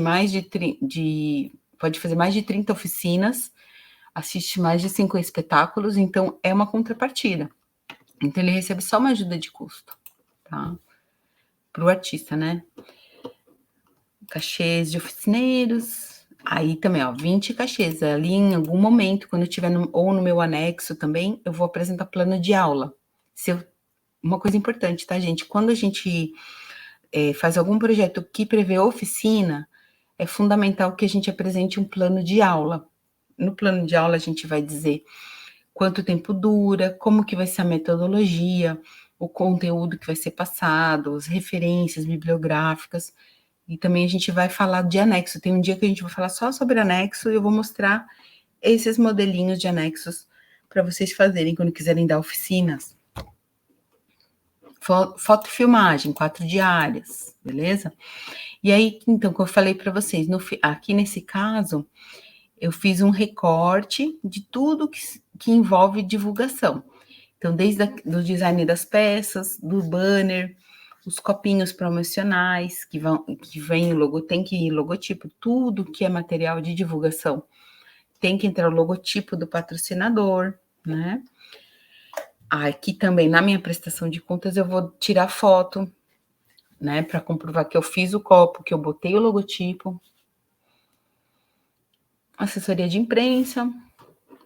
pode fazer mais de 30 oficinas, assiste mais de 5 espetáculos, então é uma contrapartida. Então ele recebe só uma ajuda de custo, tá? Para o artista, né? Cachês de oficineiros, aí também, 20 cachês. Ali em algum momento, quando eu tiver ou no meu anexo também, eu vou apresentar plano de aula. Uma coisa importante, tá, gente? Quando a gente faz algum projeto que prevê oficina, é fundamental que a gente apresente um plano de aula. No plano de aula, a gente vai dizer quanto tempo dura, como que vai ser a metodologia, o conteúdo que vai ser passado, as referências bibliográficas, e também a gente vai falar de anexo. Tem um dia que a gente vai falar só sobre anexo e eu vou mostrar esses modelinhos de anexos para vocês fazerem quando quiserem dar oficinas. Foto e filmagem, 4 diárias, beleza? E aí, então, como eu falei para vocês, aqui nesse caso, eu fiz um recorte de tudo que envolve divulgação. Então, desde o design das peças, do banner, os copinhos promocionais que vem o logo, tem que ir logotipo, tudo que é material de divulgação. Tem que entrar o logotipo do patrocinador, né? Aqui também, na minha prestação de contas, eu vou tirar foto, né? Para comprovar que eu fiz o copo, que eu botei o logotipo. Assessoria de imprensa,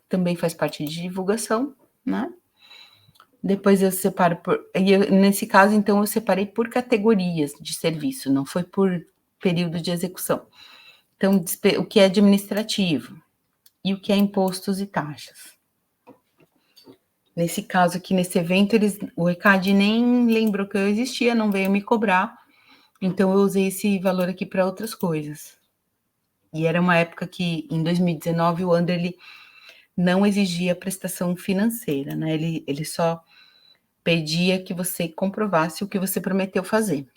também faz parte de divulgação, né? Depois eu separo nesse caso, então, eu separei por categorias de serviço, não foi por período de execução. Então, o que é administrativo e o que é impostos e taxas. Nesse caso aqui, nesse evento, o ECAD nem lembrou que eu existia, não veio me cobrar, então eu usei esse valor aqui para outras coisas. E era uma época que, em 2019, o Anderly não exigia prestação financeira, né? Ele só pedia que você comprovasse o que você prometeu fazer.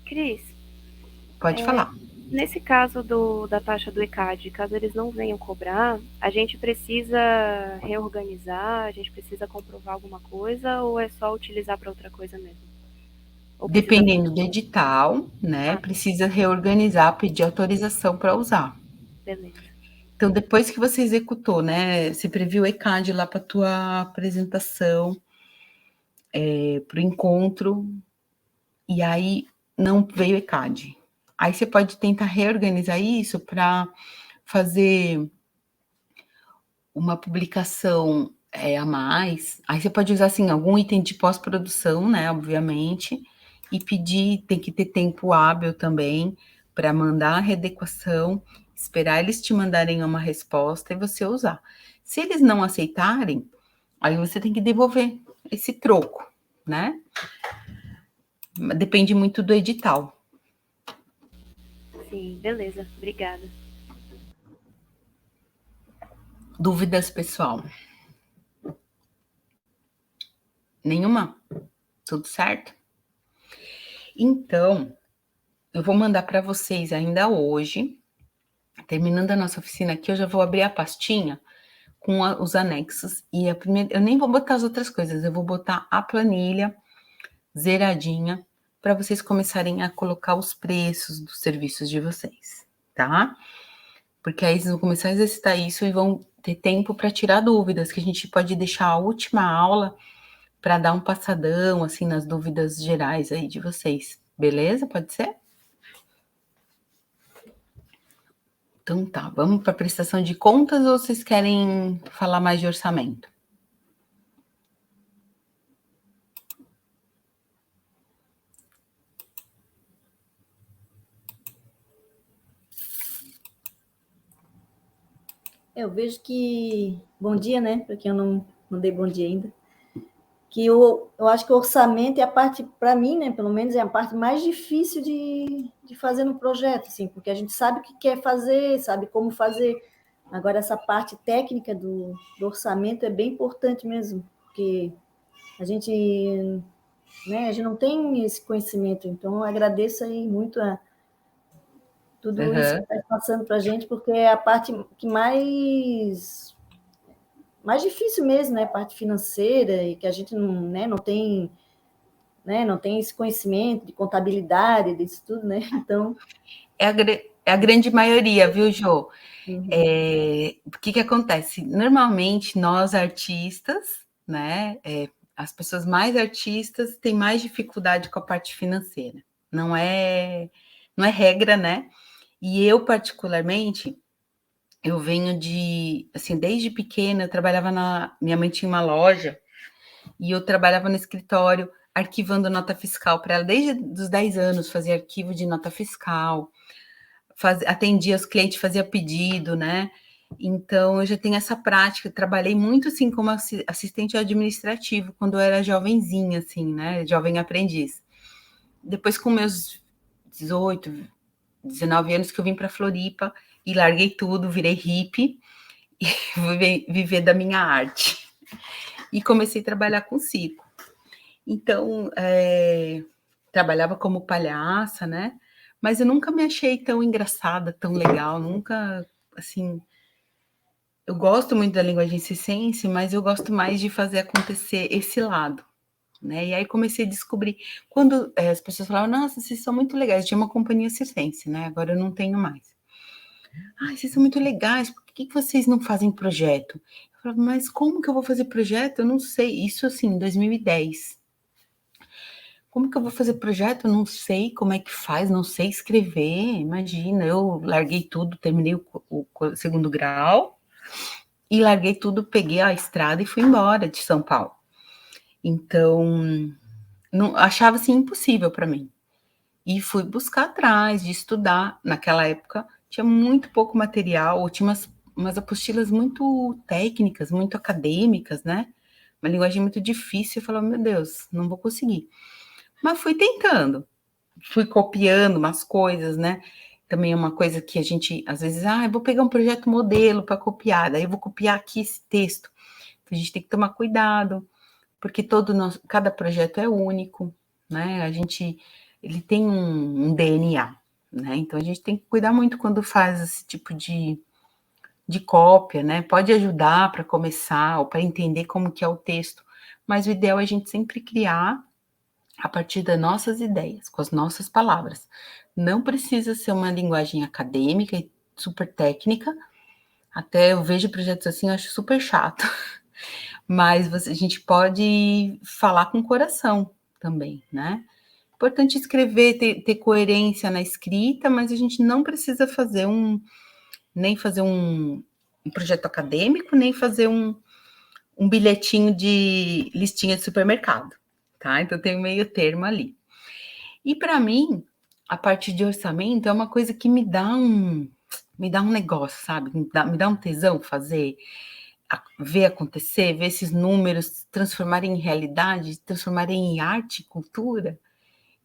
Cris, pode falar. Nesse caso da taxa do ECAD, caso eles não venham cobrar, a gente precisa reorganizar, a gente precisa comprovar alguma coisa ou é só utilizar para outra coisa mesmo? Dependendo do edital, né? Precisa reorganizar, pedir autorização para usar. Beleza. Então, depois que você executou, né? Você previu o ECAD lá para a tua apresentação, para o encontro, e aí não veio ECAD. Aí você pode tentar reorganizar isso para fazer uma publicação a mais. Aí você pode usar, assim, algum item de pós-produção, né? Obviamente, e pedir, tem que ter tempo hábil também para mandar a readequação, esperar eles te mandarem uma resposta e você usar. Se eles não aceitarem, aí você tem que devolver esse troco, né? Depende muito do edital. Sim, beleza. Obrigada. Dúvidas, pessoal? Nenhuma? Tudo certo? Então, eu vou mandar para vocês ainda hoje, terminando a nossa oficina aqui, eu já vou abrir a pastinha com os anexos, e a primeira, eu nem vou botar as outras coisas, eu vou botar a planilha zeradinha, para vocês começarem a colocar os preços dos serviços de vocês, tá? Porque aí vocês vão começar a exercitar isso e vão ter tempo para tirar dúvidas, que a gente pode deixar a última aula para dar um passadão, assim, nas dúvidas gerais aí de vocês. Beleza? Pode ser? Então tá, vamos para a prestação de contas ou vocês querem falar mais de orçamento? Eu vejo que... Bom dia, né? Para quem eu não mandei bom dia ainda. Que eu acho que o orçamento é a parte, para mim, né? Pelo menos é a parte mais difícil de fazer no projeto, assim, porque a gente sabe o que quer fazer, sabe como fazer. Agora, essa parte técnica do orçamento é bem importante mesmo, porque a gente, né, a gente não tem esse conhecimento. Então, eu agradeço aí muito tudo isso que está passando para a gente, porque é a parte que mais difícil mesmo, né? A parte financeira, e que a gente não, né, não tem esse conhecimento de contabilidade, disso tudo, né? Então... É a grande maioria, viu, Jô? O que acontece? Normalmente, nós artistas, né, as pessoas mais artistas têm mais dificuldade com a parte financeira. Não é regra, né? E eu, particularmente, eu venho de, assim, desde pequena, eu trabalhava minha mãe tinha uma loja, e eu trabalhava no escritório, arquivando nota fiscal para ela, desde os 10 anos, fazia arquivo de nota fiscal, atendia os clientes, fazia pedido, né? Então, eu já tenho essa prática, trabalhei muito, assim, como assistente administrativo, quando eu era jovenzinha, assim, né? Jovem aprendiz. Depois, com meus 18, 19 anos, que eu vim para Floripa e larguei tudo, virei hippie e fui viver da minha arte. E comecei a trabalhar com circo. Então, trabalhava como palhaça, né? Mas eu nunca me achei tão engraçada, tão legal, nunca, assim... Eu gosto muito da linguagem circense, mas eu gosto mais de fazer acontecer esse lado, né? E aí comecei a descobrir, quando as pessoas falavam, nossa, vocês são muito legais, eu tinha uma companhia circense, né? Agora eu não tenho mais. Ai, vocês são muito legais, por que vocês não fazem projeto? Eu falava, mas como que eu vou fazer projeto? Eu não sei, isso assim, em 2010. Como que eu vou fazer projeto? Eu não sei como é que faz, não sei escrever. Imagina, eu larguei tudo, terminei o segundo grau e larguei tudo, peguei a estrada e fui embora de São Paulo. Então, não, achava assim impossível para mim. E fui buscar atrás de estudar. Naquela época tinha muito pouco material, ou tinha umas apostilas muito técnicas, muito acadêmicas, né? Uma linguagem muito difícil. Eu falava, meu Deus, não vou conseguir. Mas fui tentando, fui copiando umas coisas, né? Também é uma coisa que a gente, às vezes, eu vou pegar um projeto modelo para copiar, daí eu vou copiar aqui esse texto. Então, a gente tem que tomar cuidado, porque cada projeto é único, né? Ele tem um DNA, né? Então, a gente tem que cuidar muito quando faz esse tipo de cópia, né? Pode ajudar para começar, ou para entender como que é o texto, mas o ideal é a gente sempre criar a partir das nossas ideias, com as nossas palavras. Não precisa ser uma linguagem acadêmica e super técnica. Até eu vejo projetos assim, eu acho super chato. Mas a gente pode falar com o coração também, né? Importante escrever, ter coerência na escrita, mas a gente não precisa fazer nem fazer um projeto acadêmico, nem fazer um bilhetinho de listinha de supermercado, tá? Então tem um meio termo ali. E para mim, a parte de orçamento é uma coisa que me dá um negócio, sabe? Me dá um tesão fazer. ver acontecer, ver esses números transformarem em realidade, transformarem em arte, cultura,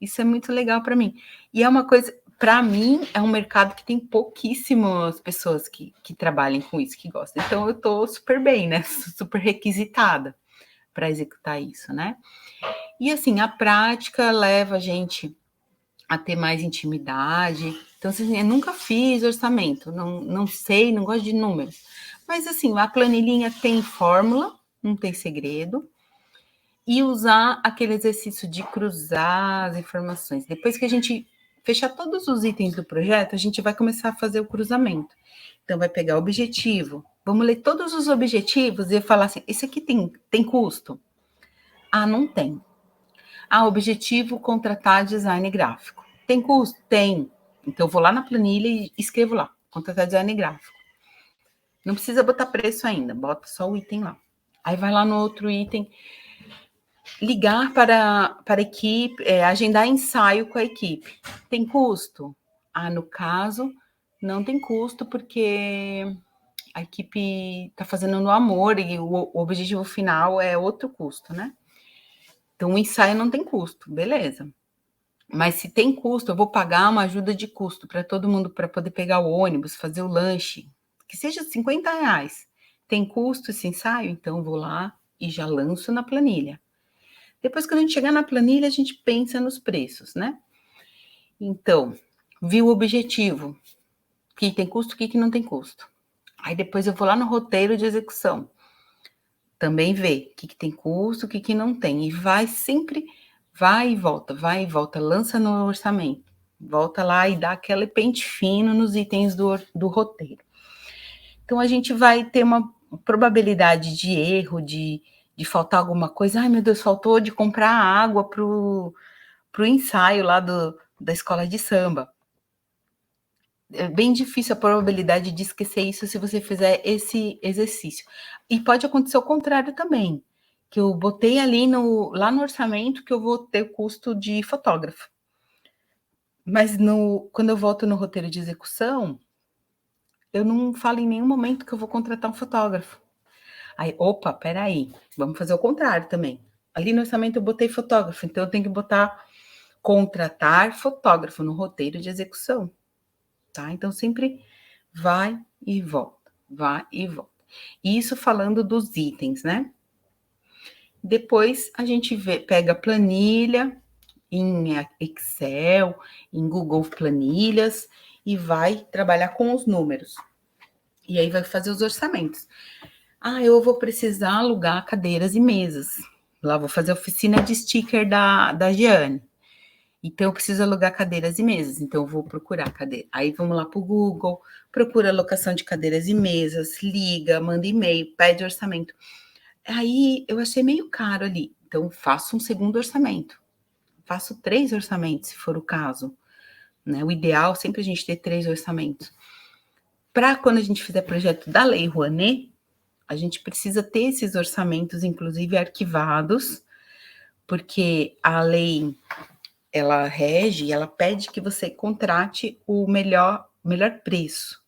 isso é muito legal para mim. E é uma coisa, para mim, é um mercado que tem pouquíssimas pessoas que trabalhem com isso, que gostam. Então, eu estou super bem, né? Super requisitada para executar isso, né? E, assim, a prática leva a gente a ter mais intimidade. Então, assim, eu nunca fiz orçamento, não sei, não gosto de números. Mas, assim, a planilhinha tem fórmula, não tem segredo. E usar aquele exercício de cruzar as informações. Depois que a gente fechar todos os itens do projeto, a gente vai começar a fazer o cruzamento. Então, vai pegar o objetivo. Vamos ler todos os objetivos e falar assim, esse aqui tem custo? Ah, não tem. Ah, objetivo, contratar design gráfico. Tem custo? Tem. Então, eu vou lá na planilha e escrevo lá, contratar design gráfico. Não precisa botar preço ainda, bota só o item lá. Aí vai lá no outro item, ligar para a equipe, agendar ensaio com a equipe. Tem custo? Ah, no caso, não tem custo, porque a equipe está fazendo no amor e o objetivo final é outro custo, né? Então, o ensaio não tem custo, beleza. Mas se tem custo, eu vou pagar uma ajuda de custo para todo mundo, para poder pegar o ônibus, fazer o lanche, que seja R$50. Tem custo esse ensaio? Então, eu vou lá e já lanço na planilha. Depois, quando a gente chegar na planilha, a gente pensa nos preços, né? Então, viu o objetivo, o que tem custo, o que não tem custo. Aí depois eu vou lá no roteiro de execução, também ver o que tem custo, o que não tem. E vai e volta, lança no orçamento. Volta lá e dá aquele pente fino nos itens do roteiro. Então, a gente vai ter uma probabilidade de erro, de faltar alguma coisa. Ai, meu Deus, faltou de comprar água para o ensaio lá da escola de samba. É bem difícil a probabilidade de esquecer isso se você fizer esse exercício. E pode acontecer o contrário também, que eu botei ali lá no orçamento que eu vou ter o custo de fotógrafo. Mas quando eu volto no roteiro de execução, eu não falo em nenhum momento que eu vou contratar um fotógrafo. Aí, opa, peraí, vamos fazer o contrário também. Ali no orçamento eu botei fotógrafo, então eu tenho que botar contratar fotógrafo no roteiro de execução, tá? Então, sempre vai e volta, vai e volta. Isso falando dos itens, né? Depois, a gente pega a planilha em Excel, em Google Planilhas, e vai trabalhar com os números. E aí vai fazer os orçamentos. Ah, eu vou precisar alugar cadeiras e mesas. Lá vou fazer a oficina de sticker da Giane. Então, eu preciso alugar cadeiras e mesas. Então, eu vou procurar cadeira. Aí, vamos lá para o Google, procura a locação de cadeiras e mesas, liga, manda e-mail, pede orçamento. Aí, eu achei meio caro ali. Então, faço um segundo orçamento. Faço 3 orçamentos, se for o caso. Né? O ideal é sempre a gente ter 3 orçamentos. Para quando a gente fizer projeto da Lei Rouanet, a gente precisa ter esses orçamentos, inclusive arquivados, porque a lei, ela rege, ela pede que você contrate o melhor preço.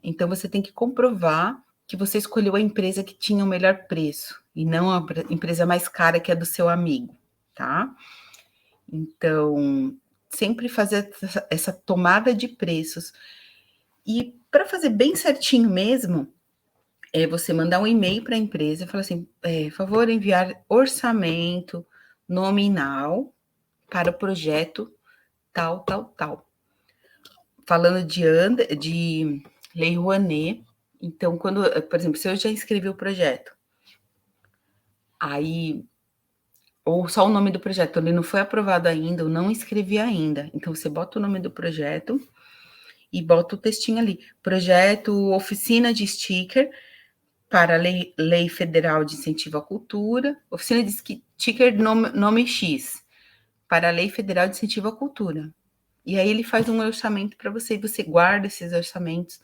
Então, você tem que comprovar que você escolheu a empresa que tinha o melhor preço, e não a empresa mais cara que é do seu amigo, tá? Então, sempre fazer essa tomada de preços. E para fazer bem certinho mesmo, é você mandar um e-mail para a empresa e falar assim, favor enviar orçamento nominal para o projeto tal, tal, tal. Falando de Lei Rouanet, então, quando, por exemplo, se eu já escrevi o projeto, aí, ou só o nome do projeto, ele não foi aprovado ainda, eu não escrevi ainda, então você bota o nome do projeto e bota o textinho ali, projeto oficina de sticker para a Lei Federal de Incentivo à Cultura, oficina de sticker nome X, para a Lei Federal de Incentivo à Cultura. E aí ele faz um orçamento para você, e você guarda esses orçamentos,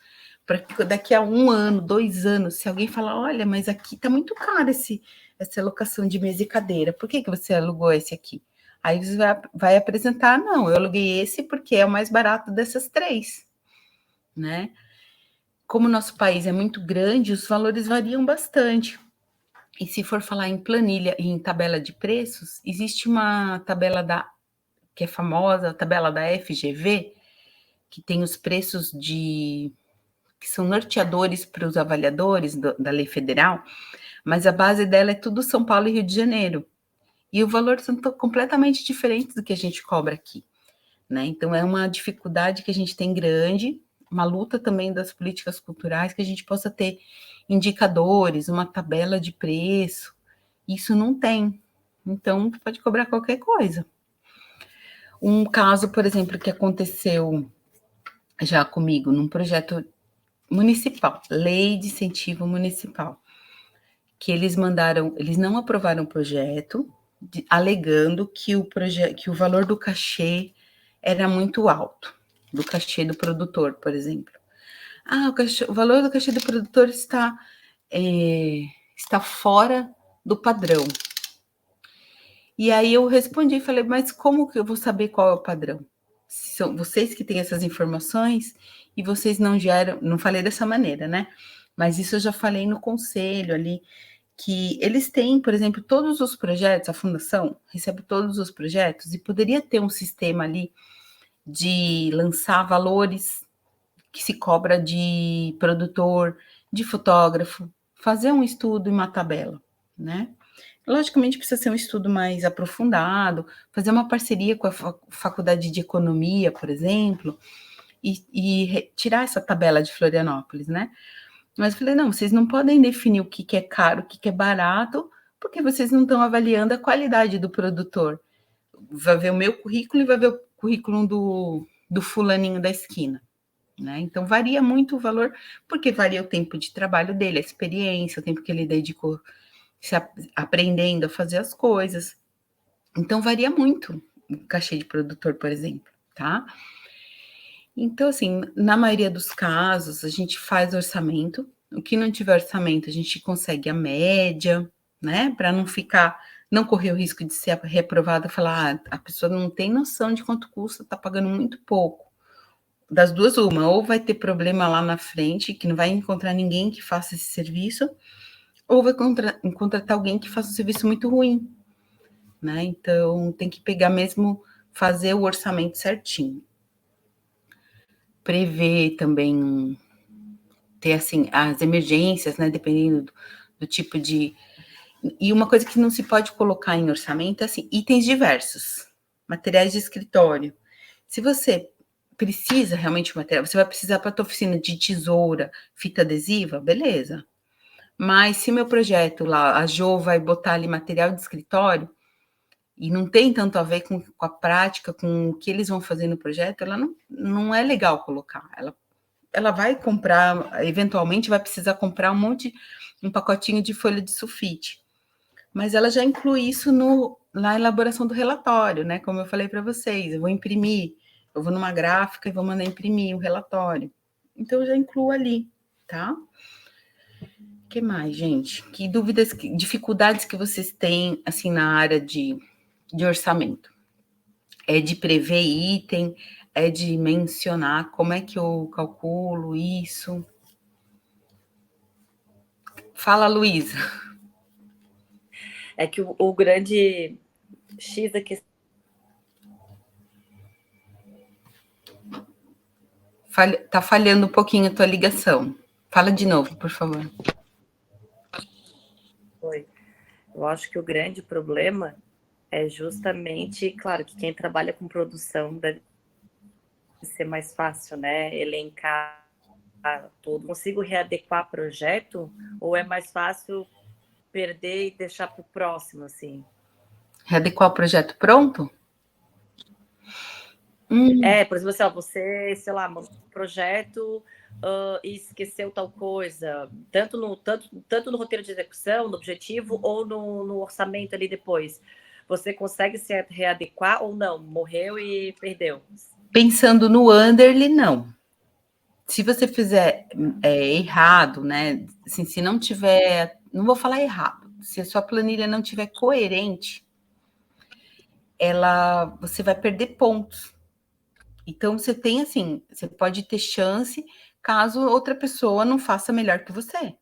para que daqui a 1 ano, 2 anos, se alguém falar, olha, mas aqui está muito caro essa locação de mesa e cadeira, por que você alugou esse aqui? Aí você vai apresentar, não, eu aluguei esse porque é o mais barato dessas 3, né? como o nosso país é muito grande, os valores variam bastante. E se for falar em planilha e em tabela de preços, existe uma tabela que é famosa, a tabela da FGV, que tem os preços que são norteadores para os avaliadores da lei federal, mas a base dela é tudo São Paulo e Rio de Janeiro. E o valor são completamente diferentes do que a gente cobra aqui, né? Então é uma dificuldade que a gente tem grande, uma luta também das políticas culturais, que a gente possa ter indicadores, uma tabela de preço. Isso não tem. Então pode cobrar qualquer coisa. Um caso, por exemplo, que aconteceu já comigo num projeto municipal, lei de incentivo municipal, que eles não aprovaram o projeto, alegando que o valor do cachê era muito alto, do cachê do produtor, por exemplo. O valor do cachê do produtor está fora do padrão. E aí eu respondi, falei, mas como que eu vou saber qual é o padrão? São vocês que têm essas informações e vocês não geram, não falei dessa maneira, né? Mas isso eu já falei no conselho ali, que eles têm, por exemplo, todos os projetos, a fundação recebe todos os projetos e poderia ter um sistema ali de lançar valores que se cobra de produtor, de fotógrafo, fazer um estudo e uma tabela, né? Logicamente precisa ser um estudo mais aprofundado, fazer uma parceria com a Faculdade de Economia, por exemplo, e tirar essa tabela de Florianópolis, né? Mas eu falei, não, vocês não podem definir o que é caro, o que é barato, porque vocês não estão avaliando a qualidade do produtor. Vai ver o meu currículo e vai ver o currículo do fulaninho da esquina, né? Então varia muito o valor, porque varia o tempo de trabalho dele, a experiência, o tempo que ele dedicou aprendendo a fazer as coisas. Então varia muito o cachê de produtor, por exemplo, tá? Então, assim, na maioria dos casos, a gente faz orçamento. O que não tiver orçamento, a gente consegue a média, né? Para não correr o risco de ser reprovado e falar, a pessoa não tem noção de quanto custa, está pagando muito pouco. Das duas, uma, ou vai ter problema lá na frente, que não vai encontrar ninguém que faça esse serviço, ou vai contratar alguém que faça um serviço muito ruim, né? Então, tem que pegar mesmo, fazer o orçamento certinho. Prever também, ter assim, as emergências, né, dependendo do tipo de... E uma coisa que não se pode colocar em orçamento é assim, itens diversos, materiais de escritório. Se você precisa realmente de material, você vai precisar para a tua oficina de tesoura, fita adesiva, beleza. Mas se meu projeto lá, a Jo vai botar ali material de escritório, e não tem tanto a ver com a prática, com o que eles vão fazer no projeto, ela não é legal colocar. Ela vai comprar, eventualmente vai precisar comprar um pacotinho de folha de sulfite. Mas ela já inclui isso na elaboração do relatório, né? Como eu falei para vocês, eu vou numa gráfica e vou mandar imprimir o relatório. Então, eu já incluo ali, tá? O que mais, gente? Que dúvidas, dificuldades que vocês têm, assim, na área de orçamento? É de prever item? É de mencionar como é que eu calculo isso? Fala, Luísa. É que o grande X da questão... Tá falhando um pouquinho a tua ligação. Fala de novo, por favor. Oi. Eu acho que o grande problema é justamente, claro, que quem trabalha com produção deve ser mais fácil, né? Elencar tudo. Consigo readequar projeto ou é mais fácil perder e deixar para o próximo, assim? Readequar o projeto pronto? Por exemplo, assim, ó, você, sei lá, montou um projeto e esqueceu tal coisa, tanto no roteiro de execução, no objetivo, ou no orçamento ali depois. Você consegue se readequar ou não? Morreu e perdeu? Pensando no Underly, não. Se você fizer errado, né? Assim, se não tiver... Não vou falar errado. Se a sua planilha não tiver coerente, você vai perder pontos. Então, você tem assim, você pode ter chance, caso outra pessoa não faça melhor que você.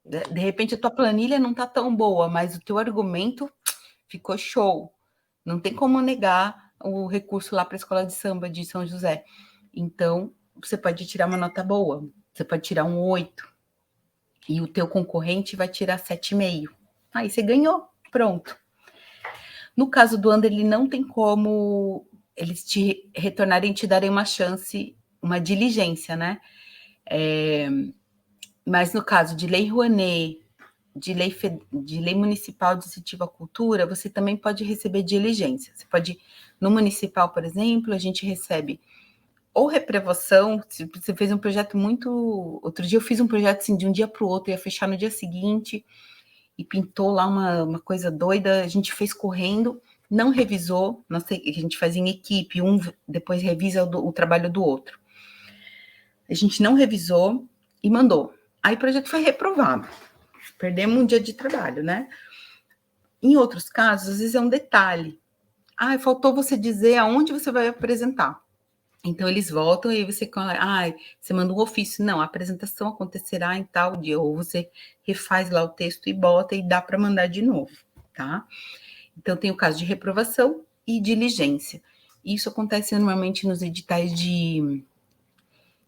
De repente, a tua planilha não está tão boa, mas o teu argumento ficou show. Não tem como negar o recurso lá para a escola de samba de São José. Então, você pode tirar uma nota boa. Você pode tirar um 8. E o teu concorrente vai tirar 7,5. Aí você ganhou. Pronto. No caso do Anderle, não tem como eles te retornarem, te darem uma chance, uma diligência, né? Mas no caso de Lei Rouanet, de lei municipal de incentivo à cultura, você também pode receber diligência. Você pode, no municipal, por exemplo, a gente recebe ou reprovação, se você fez um projeto muito... Outro dia eu fiz um projeto assim, de um dia para o outro, ia fechar no dia seguinte, e pintou lá uma coisa doida, a gente fez correndo, não revisou, a gente faz em equipe, um depois revisa o trabalho do outro. A gente não revisou e mandou. Aí o projeto foi reprovado. Perdemos um dia de trabalho, né? Em outros casos, às vezes é um detalhe. Faltou você dizer aonde você vai apresentar. Então, eles voltam e você fala, você manda um ofício. Não, a apresentação acontecerá em tal dia. Ou você refaz lá o texto e bota e dá para mandar de novo, tá? Então, tem o caso de reprovação e diligência. Isso acontece normalmente nos editais de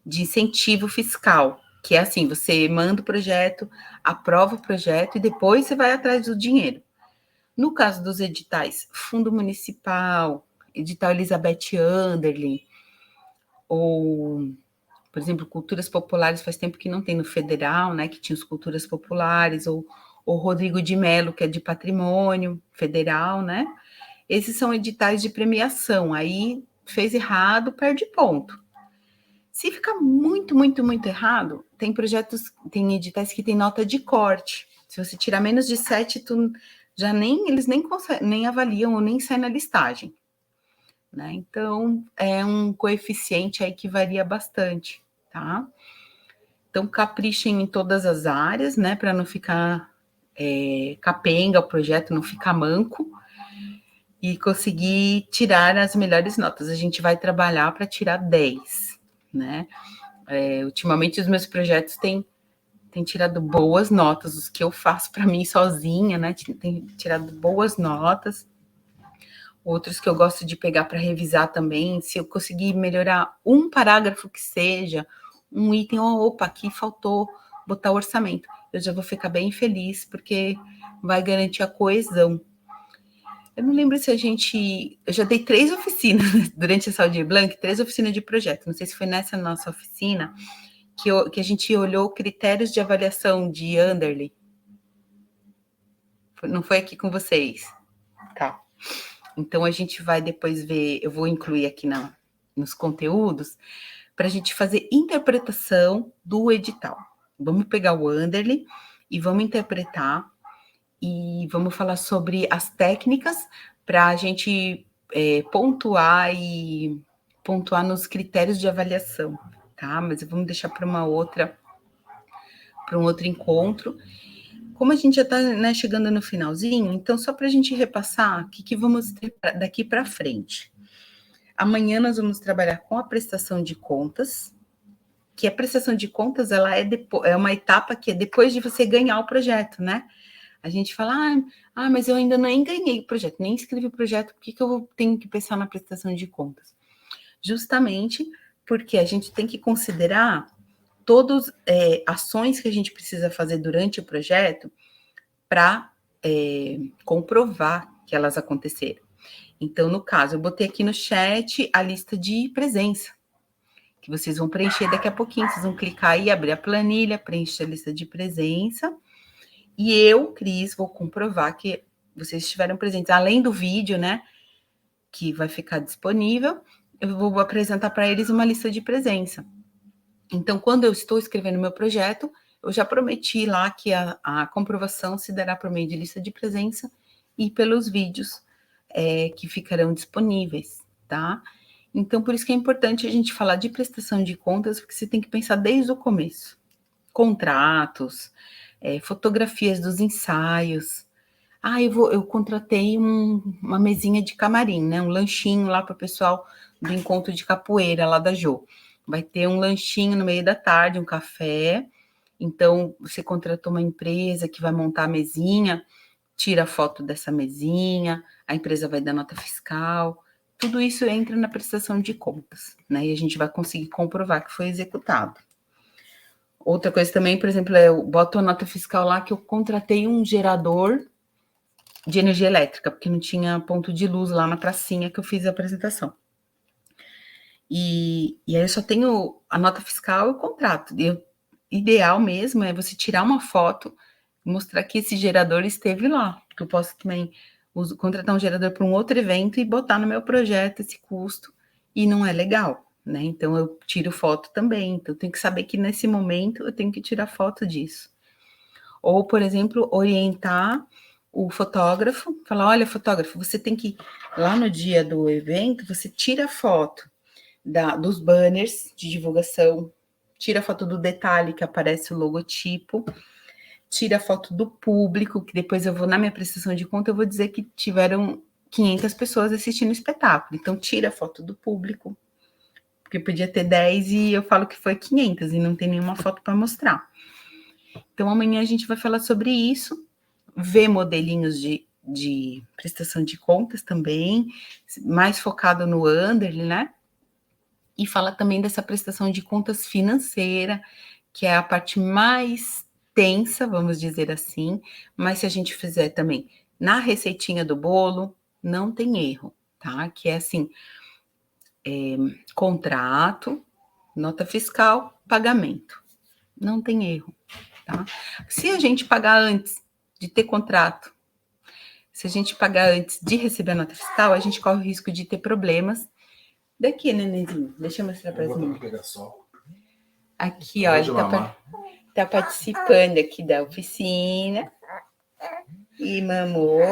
incentivo fiscal, que é assim, você manda o projeto, aprova o projeto e depois você vai atrás do dinheiro. No caso dos editais, Fundo Municipal, edital Elizabeth Anderle, ou, por exemplo, Culturas Populares, faz tempo que não tem no federal, né, que tinha os Culturas Populares, ou Rodrigo de Mello, que é de Patrimônio Federal, né? Esses são editais de premiação, aí fez errado, perde ponto. Se ficar muito, muito, muito errado, tem tem editais que tem nota de corte. Se você tirar menos de 7, eles nem avaliam ou nem saem na listagem. Né? Então, é um coeficiente aí que varia bastante, tá? Então, caprichem em todas as áreas, né? Para não ficar capenga o projeto, não ficar manco. E conseguir tirar as melhores notas. A gente vai trabalhar para tirar 10, né? Ultimamente os meus projetos têm tirado boas notas, os que eu faço para mim sozinha, né? Tem tirado boas notas. Outros que eu gosto de pegar para revisar também, se eu conseguir melhorar um parágrafo que seja, um item, opa, aqui faltou botar o orçamento. Eu já vou ficar bem feliz, porque vai garantir a coesão. Eu não lembro se eu já dei 3 oficinas durante a Aldir Blanc, 3 oficinas de projeto. Não sei se foi nessa nossa oficina que a gente olhou critérios de avaliação de Anderle. Não foi aqui com vocês? Tá. Então, a gente vai depois ver, eu vou incluir aqui nos conteúdos, para a gente fazer interpretação do edital. Vamos pegar o Anderle e vamos interpretar e vamos falar sobre as técnicas para a gente pontuar nos critérios de avaliação, tá? Mas vamos deixar para um outro encontro. Como a gente já está, né, chegando no finalzinho, então só para a gente repassar o que vamos ter daqui para frente. Amanhã nós vamos trabalhar com a prestação de contas, que a prestação de contas ela é uma etapa que é depois de você ganhar o projeto, né? A gente fala, mas eu ainda nem ganhei o projeto, nem escrevi o projeto, por que eu tenho que pensar na prestação de contas? Justamente porque a gente tem que considerar todas ações que a gente precisa fazer durante o projeto para comprovar que elas aconteceram. Então, no caso, eu botei aqui no chat a lista de presença, que vocês vão preencher daqui a pouquinho. Vocês vão clicar aí, abrir a planilha, preencher a lista de presença. E eu, Cris, vou comprovar que vocês estiveram presentes. Além do vídeo, né, que vai ficar disponível, eu vou apresentar para eles uma lista de presença. Então, quando eu estou escrevendo meu projeto, eu já prometi lá que a comprovação se dará por meio de lista de presença e pelos vídeos que ficarão disponíveis, tá? Então, por isso que é importante a gente falar de prestação de contas, porque você tem que pensar desde o começo. Contratos, fotografias dos ensaios. Eu contratei uma mesinha de camarim, né? Um lanchinho lá para o pessoal do encontro de capoeira lá da Jo. vai ter um lanchinho no meio da tarde, um café. Então, você contratou uma empresa que vai montar a mesinha, tira a foto dessa mesinha, a empresa vai dar nota fiscal, tudo isso entra na prestação de contas, né? E a gente vai conseguir comprovar que foi executado. Outra coisa também, por exemplo, eu boto a nota fiscal lá que eu contratei um gerador de energia elétrica, porque não tinha ponto de luz lá na pracinha que eu fiz a apresentação. E aí eu só tenho a nota fiscal e o contrato. Ideal mesmo é você tirar uma foto e mostrar que esse gerador esteve lá, porque eu posso também contratar um gerador para um outro evento e botar no meu projeto esse custo, e não é legal, né? Então eu tiro foto também, então eu tenho que saber que nesse momento eu tenho que tirar foto disso. Ou, por exemplo, orientar o fotógrafo, falar, olha, fotógrafo, você tem que, lá no dia do evento, você tira a foto dos banners de divulgação, tira a foto do detalhe que aparece o logotipo, tira a foto do público, que depois eu vou, na minha prestação de conta, eu vou dizer que tiveram 500 pessoas assistindo o espetáculo. Então, tira a foto do público, porque podia ter 10 e eu falo que foi 500 e não tem nenhuma foto para mostrar. Então, amanhã a gente vai falar sobre isso, ver modelinhos de prestação de contas também, mais focado no Underly, né? E fala também dessa prestação de contas financeira, que é a parte mais tensa, vamos dizer assim, mas se a gente fizer também na receitinha do bolo, não tem erro, tá? Que é assim, contrato, nota fiscal, pagamento. Não tem erro, tá? Se a gente pagar antes de ter contrato, se a gente pagar antes de receber a nota fiscal, a gente corre o risco de ter problemas. Daqui, nenenzinho, deixa eu mostrar para as meninas. Aqui, ó, ele tá participando aqui da oficina e mamou.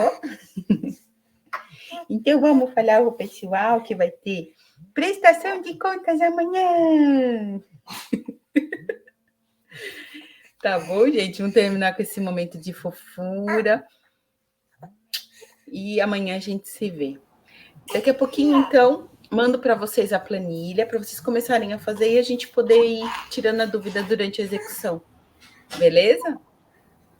Então, vamos falar pro pessoal que vai ter prestação de contas amanhã. Tá bom, gente? Vamos terminar com esse momento de fofura. E amanhã a gente se vê. Daqui a pouquinho, então, mando para vocês a planilha, para vocês começarem a fazer e a gente poder ir tirando a dúvida durante a execução. Beleza?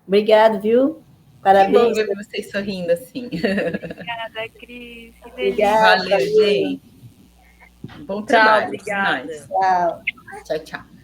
Obrigado, viu? Parabéns. Que bom ver vocês sorrindo assim. Obrigada, Cris. Que Obrigada. Valeu, gente. Bom trabalho. Tchau, obrigada. Tchau. Tchau, tchau.